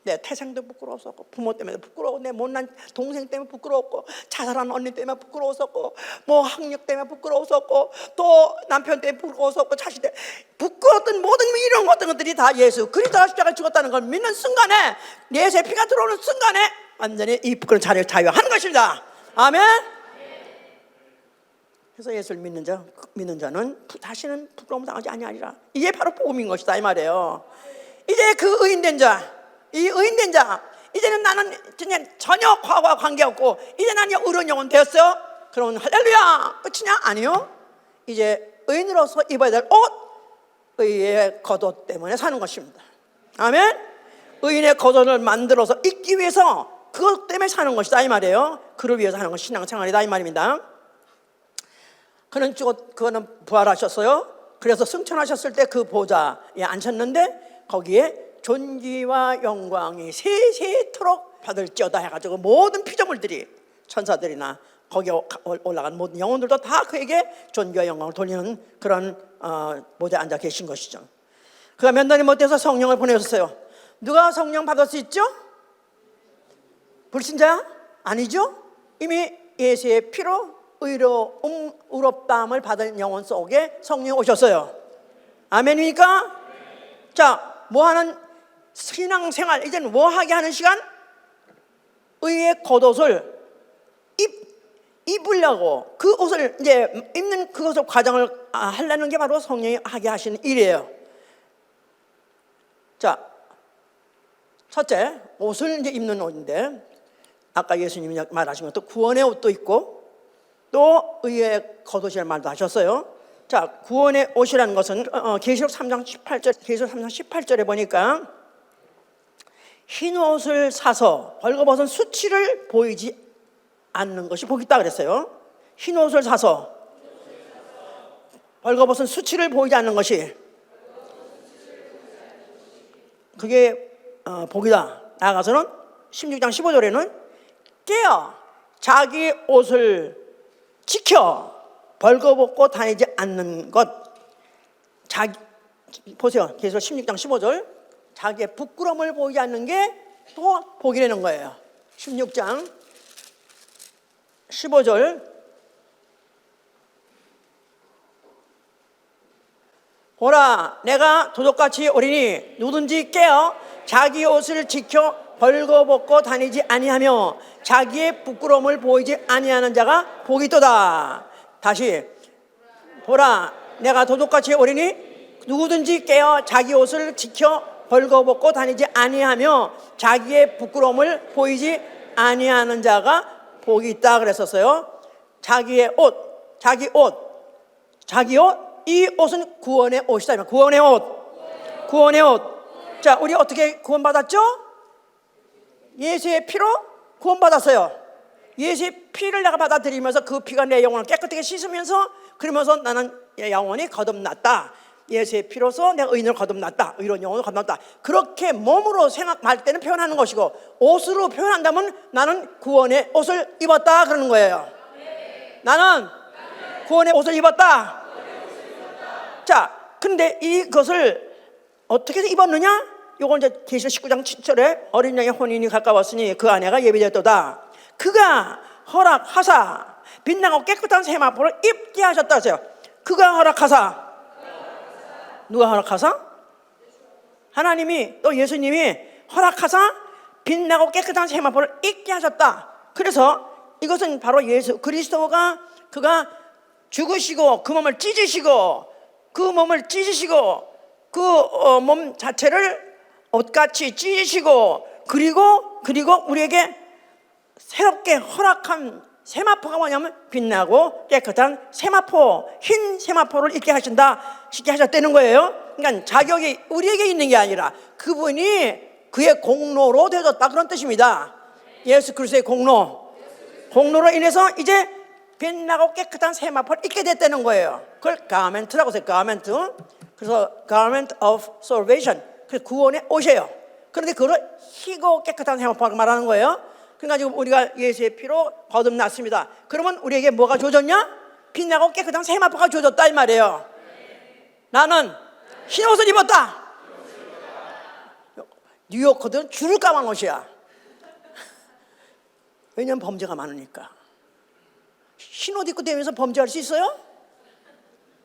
내 태생도 부끄러웠었고, 부모 때문에 부끄러워, 내 못난 동생 때문에 부끄러웠고, 자살한 언니 때문에 부끄러웠었고, 뭐 학력 때문에 부끄러웠었고, 또 남편 때문에 부끄러웠었고, 자식 때문에 부끄러웠던 모든 이런 것들이 다 예수 그리스도가 십자가에 죽었다는 걸 믿는 순간에, 예수의 피가 들어오는 순간에 완전히 이 부끄러운 자리를 자유하는 것입니다. 아멘. 그래서 예수를 믿는 자는 다시는 부끄러움 당하지 아니하리라. 이게 바로 복음인 것이다 이 말이에요. 이제 그 의인된 자, 이 의인된 자, 이제는 나는 전혀 과거와 관계없고 이제 나는 의로운 영혼 되었어요. 그러면 할렐루야 끝이냐? 아니요. 이제 의인으로서 입어야 될 옷, 의의 겉옷 때문에 사는 것입니다. 아멘. 의인의 겉옷을 만들어서 입기 위해서 그것 때문에 사는 것이다 이 말이에요. 그를 위해서 하는 것이 신앙생활이다 이 말입니다. 그는 부활하셨어요. 그래서 승천하셨을 때 그 보좌에 앉혔는데 거기에 존귀와 영광이 세세토록 받을지어다 해가지고 모든 피조물들이, 천사들이나 거기에 올라간 모든 영혼들도 다 그에게 존귀와 영광을 돌리는 그런 모대에 앉아 계신 것이죠. 그가 몇 날이 못돼서 성령을 보내셨어요. 누가 성령 받을 수 있죠? 불신자야? 아니죠. 이미 예수의 피로 의롭다함을 받은 영혼 속에 성령이 오셨어요. 아멘입니까? 자, 뭐하는 신앙생활, 이제는 뭐하게 하는 시간? 의의 겉옷을 입으려고, 그 옷을 이제 입는 그것을 과정을 하려는 게 바로 성령이 하게 하시는 일이에요. 자, 첫째, 옷을 이제 입는 옷인데, 아까 예수님이 말하신 것도 구원의 옷도 있고 또 의의 겉옷이라는 말도 하셨어요. 자, 구원의 옷이라는 것은 계시록 3장 18절에 보니까 흰 옷을 사서 벌거벗은 수치를 보이지 않는 것이 복이 있다 그랬어요. 흰 옷을 사서 벌거벗은 수치를 보이지 않는 것이, 그게 복이다. 나아가서는 16장 15절에는 깨어 자기 옷을 지켜 벌거벗고 다니지 않는 것. 보세요. 계속 16장 15절, 자기의 부끄러움을 보이지 않는 게 또 복이라는 거예요. 16장 15절, 보라 내가 도둑같이 오리니 누구든지 깨어 자기 옷을 지켜 벌거벗고 다니지 아니하며 자기의 부끄러움을 보이지 아니하는 자가 복이 있도다. 다시, 보라 내가 도둑같이 오리니 누구든지 깨어 자기 옷을 지켜 벌거벗고 다니지 아니하며 자기의 부끄러움을 보이지 아니하는 자가 복이 있다 그랬었어요. 자기의 옷, 자기 옷, 이 옷은 구원의 옷이다. 구원의 옷, 구원의 옷. 자, 우리 어떻게 구원받았죠? 예수의 피로 구원받았어요. 예수의 피를 내가 받아들이면서 그 피가 내 영혼을 깨끗하게 씻으면서, 그러면서 나는 영혼이 거듭났다. 예수의 피로서 내가 의인을 거듭났다. 의로운 영혼을 거듭났다. 그렇게 몸으로 생각할 때는 표현하는 것이고, 옷으로 표현한다면 나는 구원의 옷을 입었다 그러는 거예요. 나는 구원의 옷을 입었다. 자, 근데 이것을 어떻게 입었느냐? 요건 이제 계시록 19장 7절에 어린 양의 혼인이 가까웠으니 그 아내가 예비되었도다. 그가 허락하사 빛나고 깨끗한 세마포를 입게 하셨다 하세요. 그가 허락하사, 누가 허락하사? 하나님이, 또 예수님이 허락하사 빛나고 깨끗한 세마포를 입게 하셨다. 그래서 이것은 바로 예수 그리스도가, 그가 죽으시고 그 몸을 찢으시고 그 몸 자체를 옷같이 찢으시고 그리고 우리에게 새롭게 허락한 세마포가 뭐냐면 빛나고 깨끗한 세마포, 흰 세마포를 입게 하셨다는 거예요. 그러니까 자격이 우리에게 있는 게 아니라 그분이 그의 공로로 되어졌다 그런 뜻입니다. 예수 그리스도의 공로로 인해서 이제 빛나고 깨끗한 세마포를 입게 됐다는 거예요. 그걸 가멘트라고 해요. 가멘트. 그래서 garment of salvation, 그 구원의 옷이에요. 그런데 그걸 희고 깨끗한 세마포를 말하는 거예요. 그러니까 지금 우리가 예수의 피로 거듭났습니다. 그러면 우리에게 뭐가 주어졌냐? 빛나고 깨끗한 세마포가 주어졌다 이 말이에요. 나는 흰 옷을 입었다. 뉴요커들은 줄을 까만 옷이야. 왜냐면 범죄가 많으니까. 흰 옷 입고 다니면서 범죄할 수 있어요?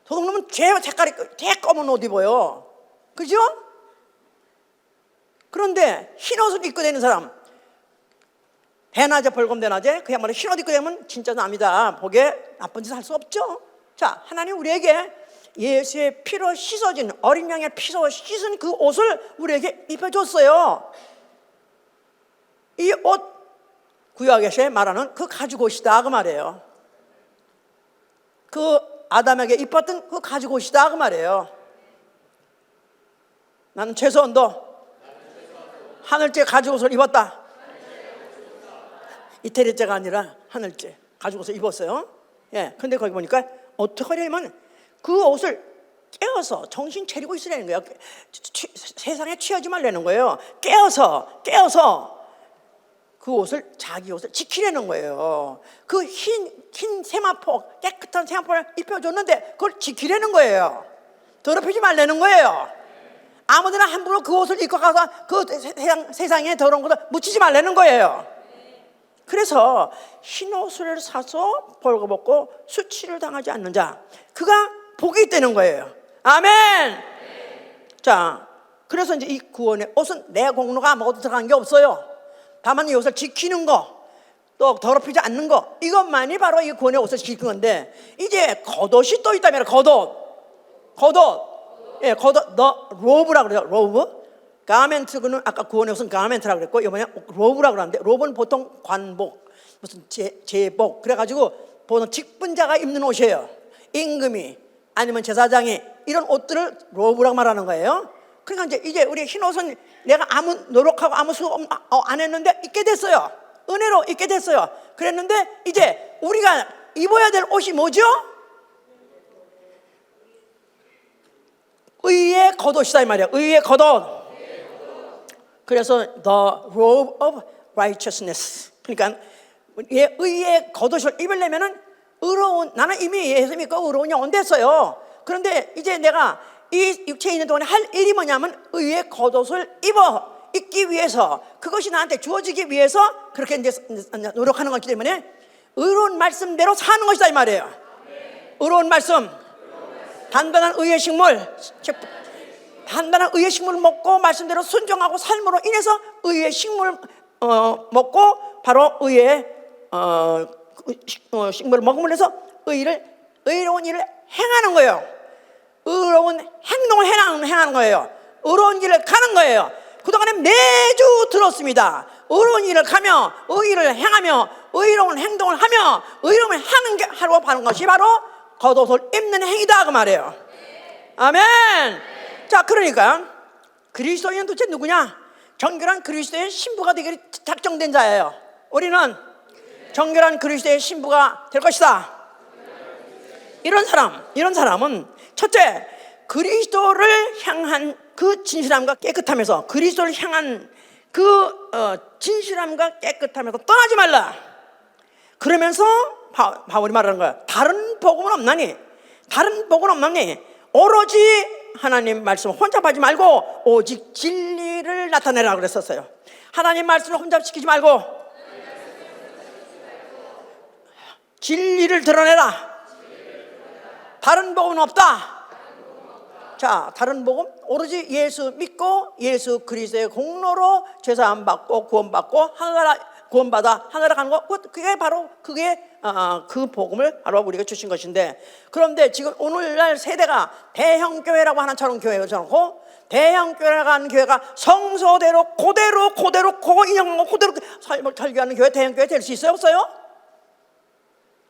도둑놈은 죄 색깔이 검은 옷 입어요. 그죠? 그런데 흰 옷을 입고 다니는 사람, 대낮에 벌금 대낮에 그야말로 흰 옷 입고 다니면 진짜 남이다. 보기에 나쁜 짓 할 수 없죠. 자, 하나님 우리에게 예수의 피로 씻어진, 어린 양의 피로 씻은 그 옷을 우리에게 입혀줬어요. 이 옷, 구약에서 말하는 그 가죽옷이다 그 말이에요. 그 아담에게 입혔던 그 가죽옷이다 그 말이에요. 나는 최소한도 하늘째 가죽옷을 입었다. 이태리째가 아니라 하늘째 가죽옷을 입었어요. 예, 근데 거기 보니까 어떻게 하려면 그 옷을 깨어서 정신 차리고 있으라는 거예요. 세상에 취하지 말라는 거예요. 깨어서 그 옷을, 자기 옷을 지키려는 거예요. 그 흰 세마포, 깨끗한 세마포를 입혀줬는데 그걸 지키려는 거예요. 더럽히지 말라는 거예요. 아무데나 함부로 그 옷을 입고 가서 그 세상에 더러운 것을 묻히지 말라는 거예요. 그래서 흰 옷을 사서 벌거벗고 수치를 당하지 않는 자, 그가 복이 있다는 거예요. 아멘. 자, 그래서 이제 이 구원의 옷은 내 공로가 아무것도 들어간 게 없어요. 다만 이 옷을 지키는 거, 또 더럽히지 않는 거, 이것만이 바로 이 구원의 옷을 지키는 건데, 이제 겉옷이 또 있다면 겉옷. 예, 겉옷, 너 로브라고 그래요. 로브. 가멘트는 아까 구원의 옷은 가멘트라고 그랬고, 이번에 로브라고 그러는데, 로브는 보통 관복, 무슨 제복, 그래가지고 보통 직분자가 입는 옷이에요. 임금이 아니면 제사장이 이런 옷들을 로브라고 말하는 거예요. 그러니까 이제 우리 흰 옷은 내가 아무 노력하고 아무 수고 안 했는데 입게 됐어요. 은혜로 입게 됐어요. 그랬는데 이제 우리가 입어야 될 옷이 뭐죠? 의의 겉옷이다 이 말이야. 의의 겉옷. 그래서 the robe of righteousness. 그러니까 의의 겉옷을 입으려면은 의로운, 나는 이미 예수 믿고 의로운 영혼 됐어요. 그런데 이제 내가 이 육체에 있는 동안에 할 일이 뭐냐면 의의 겉옷을 입기 위해서, 그것이 나한테 주어지기 위해서 그렇게 이제 노력하는 거기 때문에 의로운 말씀대로 사는 것이다 이 말이에요. 의로운 말씀, 단단한 의의 식물, 단단한 의의 식물을 먹고 말씀대로 순종하고 삶으로 인해서 의의 식물을 먹고 바로 의의 식물을 먹음으로 해서 의로운 일을 행하는 거예요. 의로운 행동을 행하는 거예요. 의로운 길을 가는 거예요. 그동안에 매주 들었습니다. 의로운 일을 가며 의의를 행하며 의로운 행동을 하며 의로움을 하고 하는 것이 바로 겉옷을 입는 행위다 그 말이에요. 아멘. 자, 그러니까 그리스도인은 도대체 누구냐? 정결한 그리스도의 신부가 되기를 작정된 자예요. 우리는 정결한 그리스도의 신부가 될 것이다. 이런 사람은 첫째, 그리스도를 향한 그 진실함과 깨끗함에서, 그리스도를 향한 그 진실함과 깨끗함에서 떠나지 말라. 그러면서 바울이 말하는 거야. 다른 복음은 없나니 오로지 하나님 말씀 혼잡하지 말고 오직 진리를 나타내라 그랬었어요. 하나님 말씀을 혼잡시키지 말고 진리를 드러내라. 다른 복음은 없다. 자, 다른 복음 오로지 예수 믿고 예수 그리스도의 공로로 죄사함 받고 구원받고 구원받아 하늘에 가는 것, 그게 바로 그 복음을 바로 우리가 주신 것인데, 그런데 지금 오늘날 세대가 대형교회라고 하는 저런 교회잖고, 대형교회라고 하는 교회가 성서대로 그대로 인용하고 그대로 삶을 설교하는 교회, 대형교회 될 수 있어요 없어요?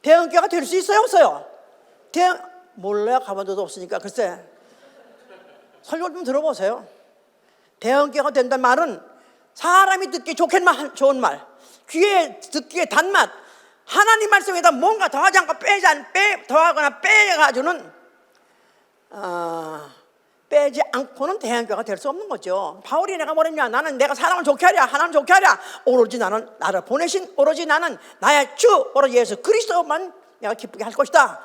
대형교회가 될 수 있어요 없어요? 몰라요. 가본 적도 없으니까. 글쎄, 설교 좀 들어보세요. 대형교회가 된다는 말은 사람이 듣기 좋은 말, 귀에 듣기에 단맛, 하나님 말씀에다 뭔가 더하지 않고 더하거나 빼가지고는 빼지 않고는 대형교회가 될 수 없는 거죠. 바울이 내가 뭐랬냐? 내가 사람을 좋게 하랴, 하나님 좋게 하랴, 오로지 나는 나를 보내신 오로지 나는 나의 주 오로지 예수 그리스도만 내가 기쁘게 할 것이다.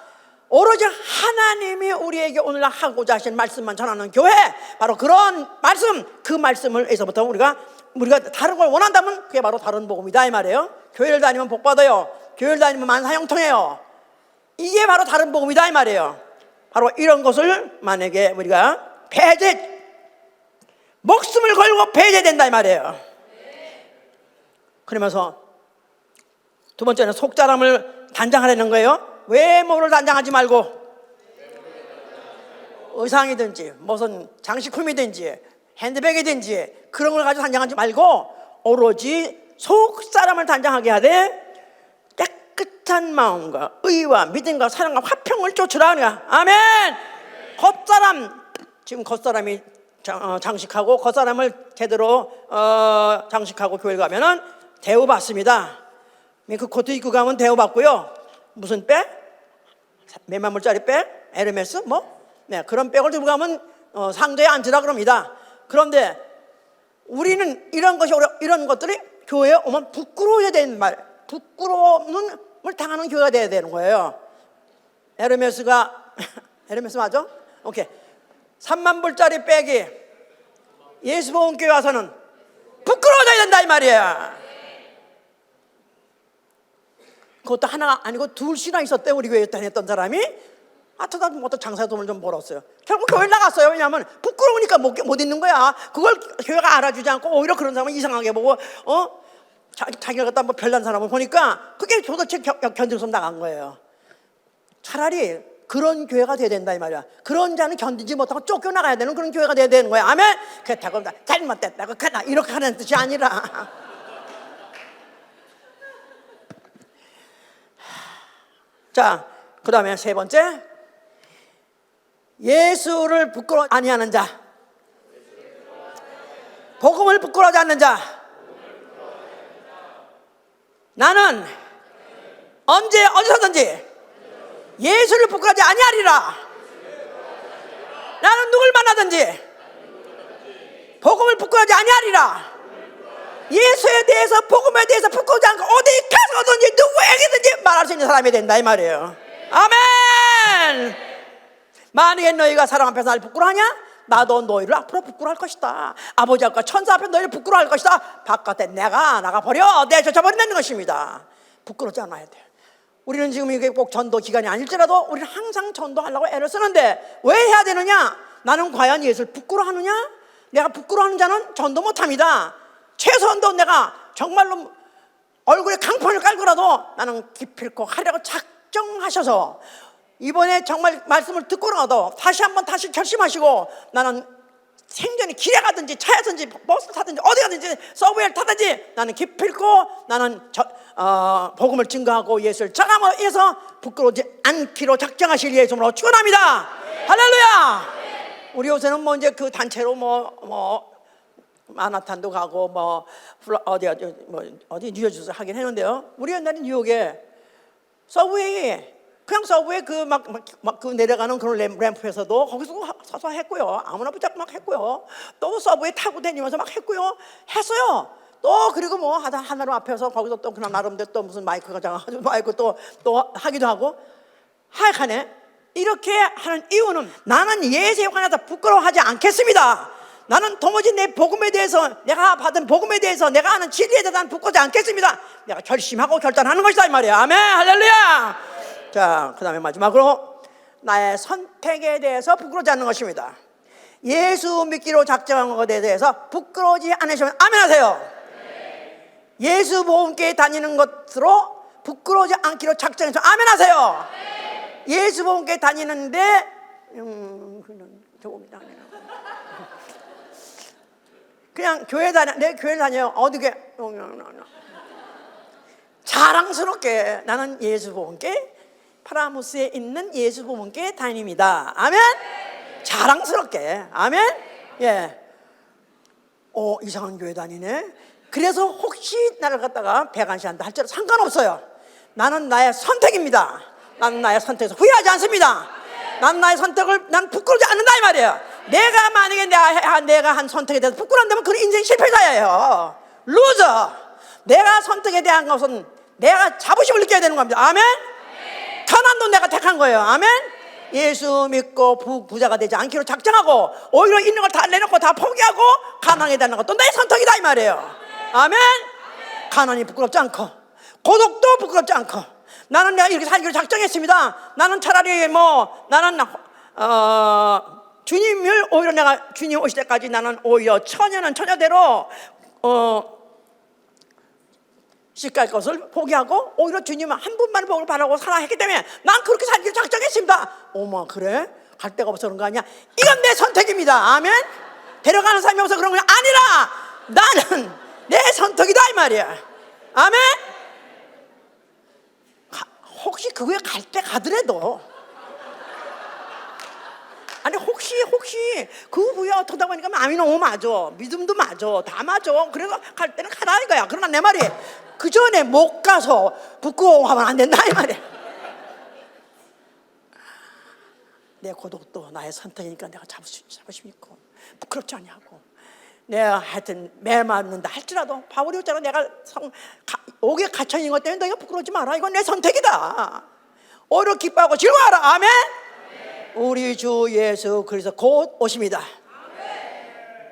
오로지 하나님이 우리에게 오늘 하고자 하신 말씀만 전하는 교회, 바로 그런 말씀, 그 말씀을 에서부터 우리가 다른 걸 원한다면 그게 바로 다른 복음이다 이 말이에요. 교회를 다니면 복 받아요. 교회를 다니면 만사형통해요. 이게 바로 다른 복음이다 이 말이에요. 바로 이런 것을 만약에 우리가 목숨을 걸고 배제된다 이 말이에요. 그러면서 두 번째는 속사람을 단장하려는 거예요. 외모를 단장하지 말고 의상이든지 무슨 장식품이든지 핸드백이든지 그런 걸 가지고 단장하지 말고 오로지 속사람을 단장하게 하되 깨끗한 마음과 의와 믿음과 사랑과 화평을 쫓으라. 아멘. 겉사람, 지금 겉사람이 장식하고 겉사람을 제대로 장식하고 교회 가면은 대우받습니다. 그 코트 입고 가면 대우받고요. 무슨 백? 몇만 불짜리 백? 에르메스? 그런 백을 들고 가면 상대에 앉으라 그럽니다. 그런데 우리는 이런 것들이 교회에 오면 부끄러워야 되는 부끄러움을 당하는 교회가 돼야 되는 거예요. 에르메스 맞아? 오케이. 3만 불짜리 백이 예수보험교회 와서는 부끄러워져야 된다 이 말이에요. 그것도 하나가 아니고 둘씩이나 있었대. 우리 교회에 다녔던 사람이 또 장사 돈을 좀 벌었어요. 결국 교회 나갔어요. 왜냐하면 부끄러우니까 못 있는 거야. 그걸 교회가 알아주지 않고 오히려 그런 사람은 이상하게 보고 자기가 갖다 별난 사람을 보니까 그게 도대체 견딜 수 나간 거예요. 차라리 그런 교회가 돼야 된다 이 말이야. 그런 자는 견디지 못하고 쫓겨나가야 되는 그런 교회가 돼야 되는 거야. 아멘. 그렇다고 잘못됐다고 이렇게 하는 뜻이 아니라 자, 그 다음에 세 번째, 예수를 부끄러워 아니하는 자, 복음을 부끄러워하지 않는 자. 나는 언제 어디서든지 예수를 부끄러워하지 아니하리라. 나는 누굴 만나든지 복음을 부끄러워하지 아니하리라. 예수에 대해서 복음에 대해서 부끄러워하지 않고 어디 가서든지 누구에게든지 말할 수 있는 사람이 된다 이 말이에요. 아멘. 만약에 너희가 사람 앞에서 나를 부끄러워하냐? 나도 너희를 앞으로 부끄러워할 것이다. 아버지 앞과 천사 앞에 너희를 부끄러워할 것이다. 바깥에 내가 나가버려 내쫓아버린다는 것입니다. 부끄럽지 않아야 돼요. 우리는 지금 이게 꼭 전도 기간이 아닐지라도 우리는 항상 전도하려고 애를 쓰는데 왜 해야 되느냐? 나는 과연 예수를 부끄러워하느냐? 내가 부끄러워하는 자는 전도 못합니다. 최소한도 내가 정말로 얼굴에 강판을 깔고라도 나는 기필코 하려고 작정하셔서 이번에 정말 말씀을 듣고라도 다시 결심하시고 나는 생전에 길에 가든지 차에든지 버스 타든지 어디 가든지 서브웨이를 타든지 나는 기필코 나는 복음을 증거하고 예수를 전함으로 인해서 부끄러우지 않기로 작정하실 예수님으로 축원합니다. 할렐루야. 우리 요새는 이제 그 단체로 마나탄도 가고 어디 뉴욕에서 하긴 했는데요. 우리 옛날에 뉴욕에 서브웨이 그 내려가는 그런 램프에서도 거기서 서서 했고요. 아무나 붙잡고 막 했고요. 또 서브웨이 타고 다니면서 막 했고요. 했어요. 또 그리고 하나로 앞에서 거기서 또 그냥 나름대로 또 무슨 마이크가 장가가지고 마이크 또 하기도 하고. 하여간에 이렇게 하는 이유는 나는 예수에 관해서 부끄러워하지 않겠습니다. 나는 도무지 내 복음에 대해서 내가 받은 복음에 대해서 내가 아는 진리에 대해서 부끄러워하지 않겠습니다. 내가 결심하고 결단하는 것이다 이 말이야. 아멘. 할렐루야. 자, 그 다음에 마지막으로 나의 선택에 대해서 부끄러워하지 않는 것입니다. 예수 믿기로 작정한 것에 대해서 부끄러워하지 않으시면 아멘 하세요. 예수 보험교회 다니는 것으로 부끄러워하지 않기로 작정해서 아멘 하세요. 예수 보험교회 다니는데 그냥 내 교회 다녀요. 어디게 자랑스럽게 나는 예수 보험교회 파라무스에 있는 예수 보험교회 다닙니다. 아멘. 자랑스럽게. 아멘. 예. 이상한 교회 다니네. 그래서 혹시 나를 갖다가 배관시한다 할지라도 상관없어요. 나는 나의 선택입니다. 나는 나의 선택에서 후회하지 않습니다. 난 나의 선택을 난 부끄러워하지 않는다 이 말이에요. 내가 만약에 내가 한 선택에 대해서 부끄러운다면 그건 인생 실패자예요. 루저. 내가 선택에 대한 것은 내가 자부심을 느껴야 되는 겁니다. 아멘. 가난도 내가 택한 거예요. 아멘. 예수 믿고 부자가 되지 않기로 작정하고 오히려 있는 걸 다 내놓고 다 포기하고 가난하게 되는 것도 내 선택이다 이 말이에요. 아멘. 가난이 부끄럽지 않고 고독도 부끄럽지 않고 나는 내가 이렇게 살기로 작정했습니다. 나는 차라리 나는 주님을 오히려 내가 주님 오실 때까지 나는 오히려 처녀는 처녀대로 시갈 것을 포기하고 오히려 주님 한 분만 복을 바라고 살아했기 때문에 난 그렇게 살기로 작정했습니다. 어머 그래? 갈 데가 없어서 그런 거 아니야? 이건 내 선택입니다. 아멘. 데려가는 사람이 없어서 그런 거 아니라 나는 내 선택이다 이 말이야. 아멘. 혹시 그거에 갈 때 가더라도 아니 혹시 그 후에 어떻다 보니까 마음이 너무 맞아, 믿음도 맞아, 다 맞아. 그래서 갈 때는 가라 이거야. 그러나 내 말이 그 전에 못 가서 부끄러워하면 안 된다 이 말이야. 내 고독도 나의 선택이니까 내가 자부심 있고 부끄럽지 않냐고. 내가 하여튼 매 맞는다 할지라도 바울이 했잖아. 내가 옥에 갇혀 있는 것 때문에 너희가 부끄러우지 마라. 이건 내 선택이다. 오히려 기뻐하고 즐거워하라. 아멘. 우리 주 예수 그리스도 곧 오십니다.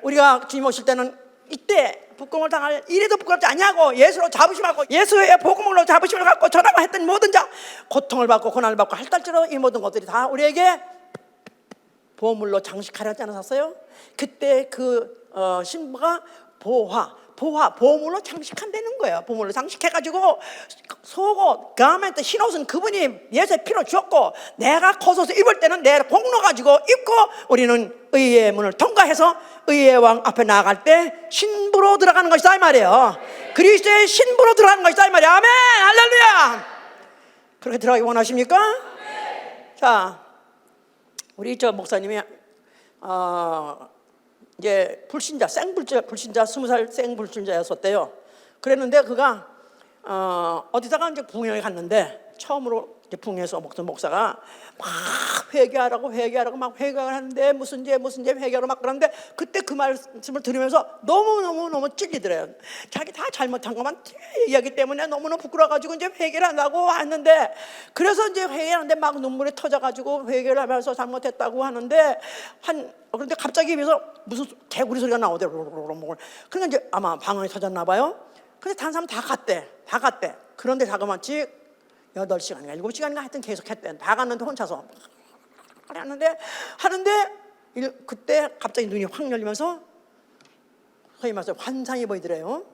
우리가 주님 오실 때는 이때 부끄러움을 당할 이래도 부끄럽지 않냐고 예수로 자부심하고 예수의 복음으로 자부심을 갖고 전하고 했던 모든 자 고통을 받고 고난을 받고 할달지라도 이 모든 것들이 다 우리에게 보물로 장식하려 하지 않았어요? 그때 그 신부가 보물로 장식한다는 거예요. 보물로 장식해가지고 속옷, 가멘트, 흰옷은 그분이 예수의 피로 주었고 내가 겉옷을 입을 때는 내 공로 가지고 입고 우리는 의의 문을 통과해서 의의 왕 앞에 나아갈 때 신부로 들어가는 것이다 이 말이에요. 그리스도의 신부로 들어가는 것이다 이 말이에요. 아멘. 할렐루야. 그렇게 들어가기 원하십니까? 자, 우리 저 목사님이 이제 불신자, 불신자 20살 생불신자였었대요. 그랬는데 그가 어디다가 이제 부흥회 갔는데 처음으로 이제 부흥회에서 목사가 막 회개하라고 막 회개를 하는데 무슨 죄 회개하러 막 그러는데 그때 그 말씀을 들으면서 너무 찔리더래요. 자기 다 잘못한 것만 얘기하기 때문에 너무너무 부끄러워가지고 이제 회개를 한다고 하는데 그래서 이제 회개하는데 막 눈물이 터져가지고 회개를 하면서 잘못했다고 하는데 그런데 갑자기 입에서 무슨 개구리 소리가 나오더라고요. 그러니까 이제 아마 방언이 터졌나 봐요. 근데 다른 사람 다 갔대. 그런데 자그마치 8시간인가 7시간인가 하여튼 계속 했대. 다 갔는데 혼자서 하는데 그때 갑자기 눈이 확 열리면서 소위 말해서 환상이 보이더래요.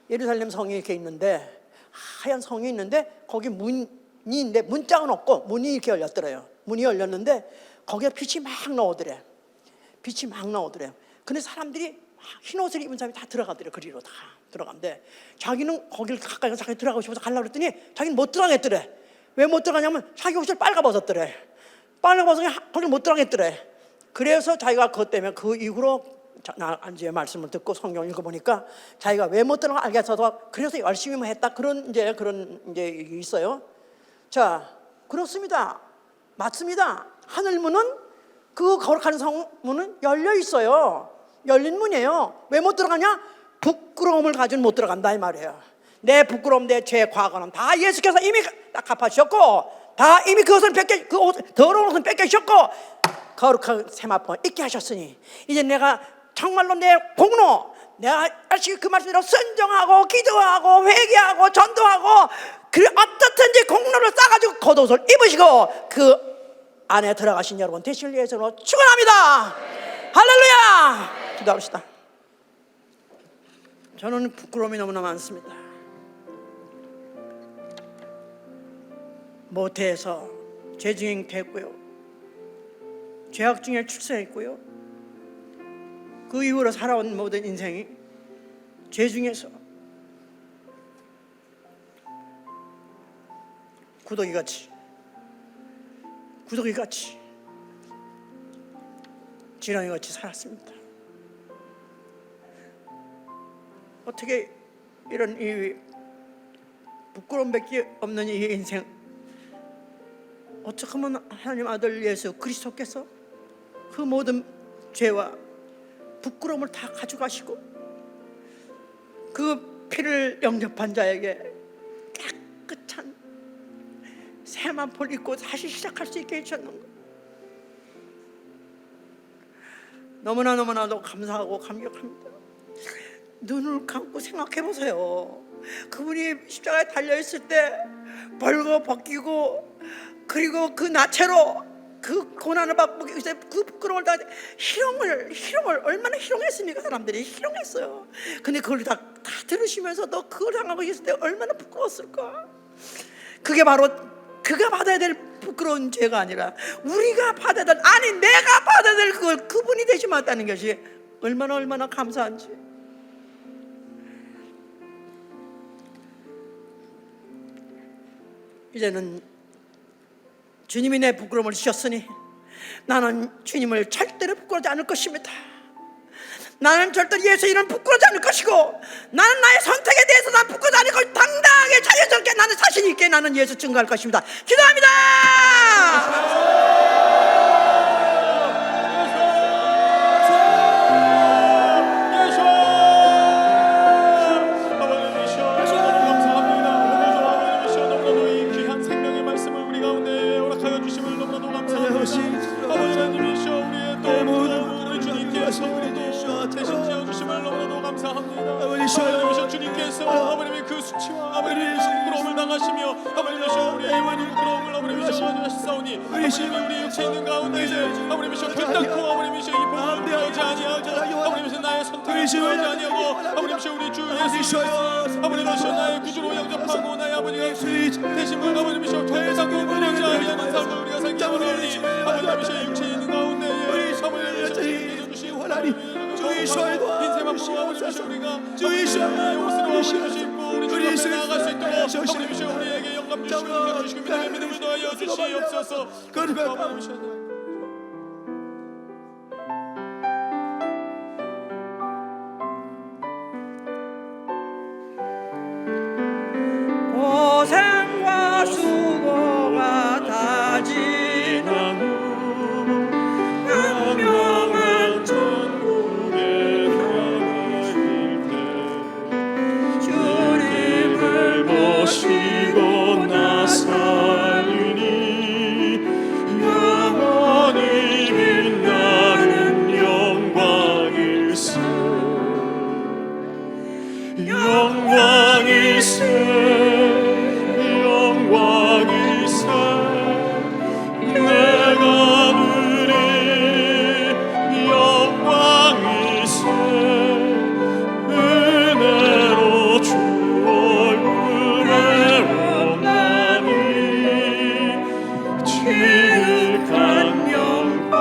예루살렘 성이 이렇게 있는데 하얀 성이 있는데 거기 문이 있는데 문짝은 없고 문이 이렇게 열렸더래요. 문이 열렸는데 거기에 빛이 막 나오더래. 근데 사람들이 흰 옷을 입은 사람이 다 들어가더래. 그리로 다 들어간대. 자기는 거기를 가까이 가서 자기 들어가고 싶어서 가려고 그랬더니 자기는 못 들어가겠더래. 왜 못 들어가냐면 자기 옷을 빨가벗었더래. 거길 못 들어가겠더래. 그래서 자기가 그것 때문에 그 이후로 안지의 말씀을 듣고 성경을 읽어보니까 자기가 왜 못 들어가 알겠어서 그래서 열심히 했다. 그런 이제 있어요. 자, 그렇습니다. 맞습니다. 하늘문은 그 거룩한 성문은 열려 있어요. 열린 문이에요. 왜 못 들어가냐? 부끄러움을 가지고 못 들어간다 이 말이에요. 내 부끄러움, 내 죄 과거는 다 예수께서 이미 다 갚아주셨고 다 이미 그 더러운 옷은 뺏겨주셨고 거룩한 세마포 있게 하셨으니 이제 내가 정말로 내 공로 내가 열심히 그 말씀대로 순종하고 기도하고 회개하고 전도하고 그 어떻든지 공로를 쌓아가지고 겉옷을 입으시고 그 안에 들어가신 여러분 되실 예수로 축원합니다. 할렐루야. 기도합시다. 저는 부끄러움이 너무나 많습니다. 모태에서 죄증인 됐고요, 죄악 중에 출생했고요, 그 이후로 살아온 모든 인생이 죄 중에서 구더기같이 지렁이같이 살았습니다. 어떻게 이런 이 부끄러움밖에 없는 이 인생 어떻게 하면 하나님 아들 예수 그리스도께서 그 모든 죄와 부끄러움을 다 가져가시고 그 피를 영접한 자에게 깨끗한 새 하얀 볼 입고 다시 시작할 수 있게 해주셨는가. 너무나도 감사하고 감격합니다. 눈을 감고 생각해 보세요. 그분이 십자가에 달려있을 때 벌거 벗기고, 그리고 그 나체로 그 고난을 받고 그 부끄러움을 다 희롱을 얼마나 희롱했습니까? 사람들이 희롱했어요. 근데 그걸 다 들으시면서도 그걸 당하고 있을 때 얼마나 부끄러웠을까. 그게 바로 그가 받아야 될 부끄러운 죄가 아니라 우리가 받아야 될, 아니 내가 받아야 될 그걸 그분이 대신 받았다는 것이 얼마나 감사한지. 이제는 주님이 내 부끄러움을 지셨으니 나는 주님을 절대로 부끄러워하지 않을 것입니다. 나는 절대로 예수 이름 부끄러워하지 않을 것이고, 나는 나의 선택에 대해서 난 부끄러워하지 않을 것이고, 당당하게 자연스럽게 나는 자신 있게 나는 예수 증거할 것입니다. 기도합니다. 아버님이 그 수치와 아버님의 부끄러움을 당하시며 아버님이시여 우리의 부끄러움을 아버님이시여 하시사오니 아버님이 우리 육체에 있는 가운데 아버님이시여 결단코 아버님이시여 이 복음을 부끄러워하지 아니하고 아버님이시여 나의 선택을 부끄러워하지 아니하고 아버님이시여 우리 주 예수 그리스도 아버님이시여 나의 구주로 영접하고 나의 아버지가 대신 분 아버님이시여 통상고 부끄러워하지 아니하는 삶을 우리가 살기 원하오니 아버님이시여 육체에 있는 가운데 아버님이시여 주신 하나님 인생만 보고 아버님이시여 우리가 주의 옷으로 아버님이시고 우리 주 앞에 나아갈 수 있도록 아버님이시여 우리에게 영감 주시고 능력 주시고 믿음을 더하여 주시옵소서. 아버님이시여 고생과 수고가 다 지난 후 광명한 천국에 향할 때 주님을 모시고 나사리니 영원히 빛나는 영광일세. 내가 누릴 영광일세. 은혜로 주 얼굴에 원하니 지극한 영광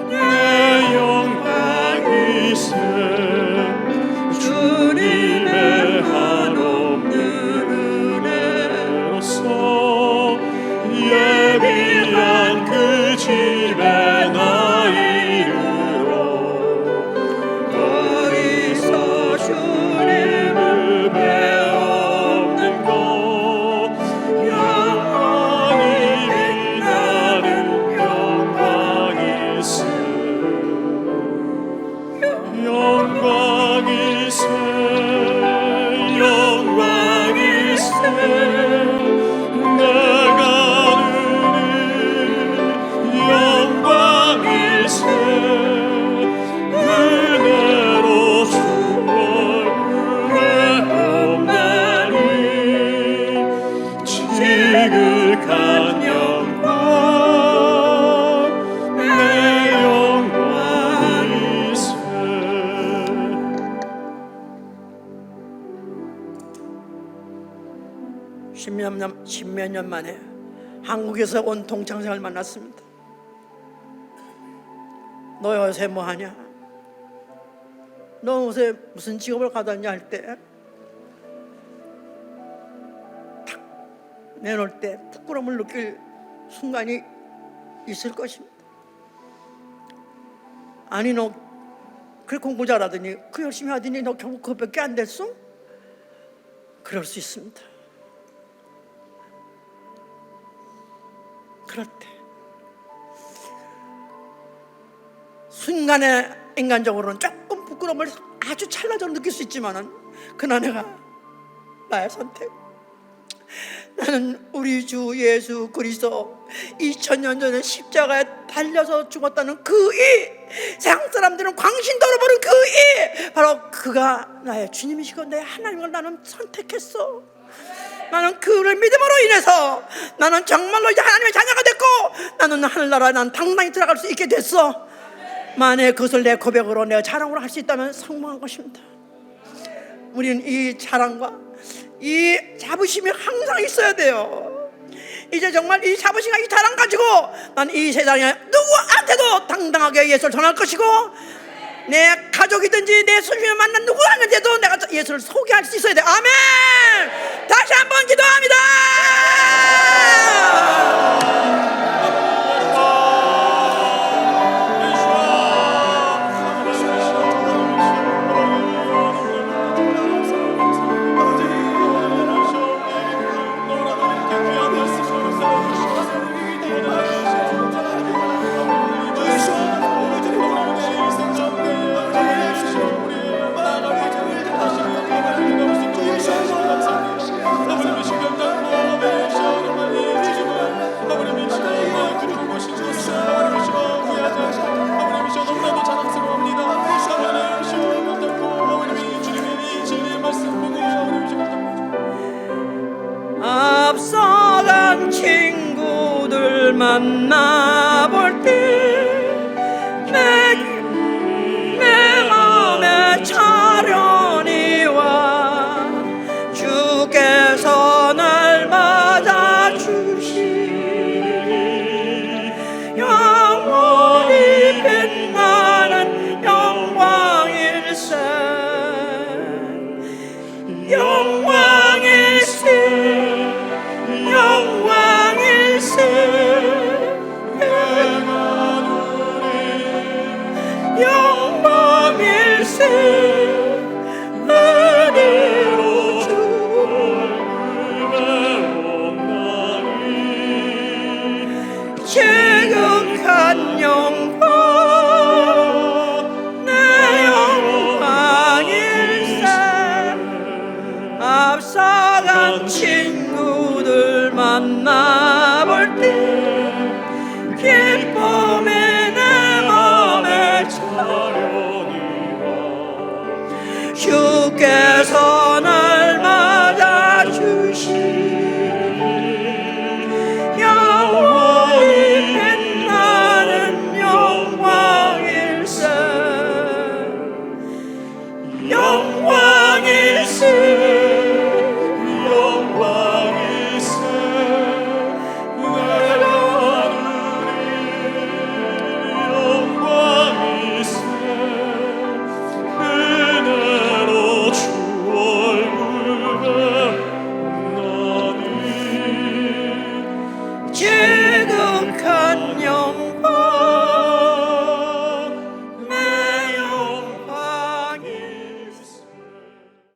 내 영광일세. 주님의 한없는 은혜로서 예비한 그 집에 나 이르러 거기서 주님을 배우는 것 영원히 빛나는 영광일세. 영광일세. 내가 누릴 영광일세. 은혜로 주 얼굴에 없나니 지극한 영광 내 영광일세. 십몇 년 만에 한국에서 온 동창생을 만났습니다. 너 요새 뭐하냐? 너 요새 무슨 직업을 가졌냐 할 때 탁 내놓을 때 부끄러움을 느낄 순간이 있을 것입니다. 아니 너 그렇게 공부 잘하더니 그 열심히 하더니 너 결국 그것밖에 안 됐어? 그럴 수 있습니다. 그럴 때 순간에 인간적으로는 조금 부끄러움을 아주 찰나적으로 느낄 수 있지만은 그러나 내가 나의 선택 나는 우리 주 예수 그리스도 2000년 전에 십자가에 달려서 죽었다는 그 이, 세상 사람들은 광신도로 보는 그 이, 바로 그가 나의 주님이시고 내 하나님을 나는 선택했어. 나는 그를 믿음으로 인해서 나는 정말로 이제 하나님의 자녀가 됐고, 나는 하늘나라에 난 당당히 들어갈 수 있게 됐어. 만약에 그것을 내 고백으로 내가 자랑으로 할 수 있다면 성공한 것입니다. 우리는 이 자랑과 이 자부심이 항상 있어야 돼요. 이제 정말 이 자부심과 이 자랑 가지고 난 이 세상에 누구한테도 당당하게 예수를 전할 것이고, 내 가족이든지 내 손님을 만난 누구한테도 내가 예수를 소개할 수 있어야 돼. 아멘. 다시 한번 기도합니다. 앞서간 친구들 만나볼 때 내 마음에 차련이 와 주께서 날 맞아주시니 영원히 빛나는 영광일세. 영광일세. 영광일세. 은혜로 지극한 영광 내 영광일세. 앞서간 친구들 만나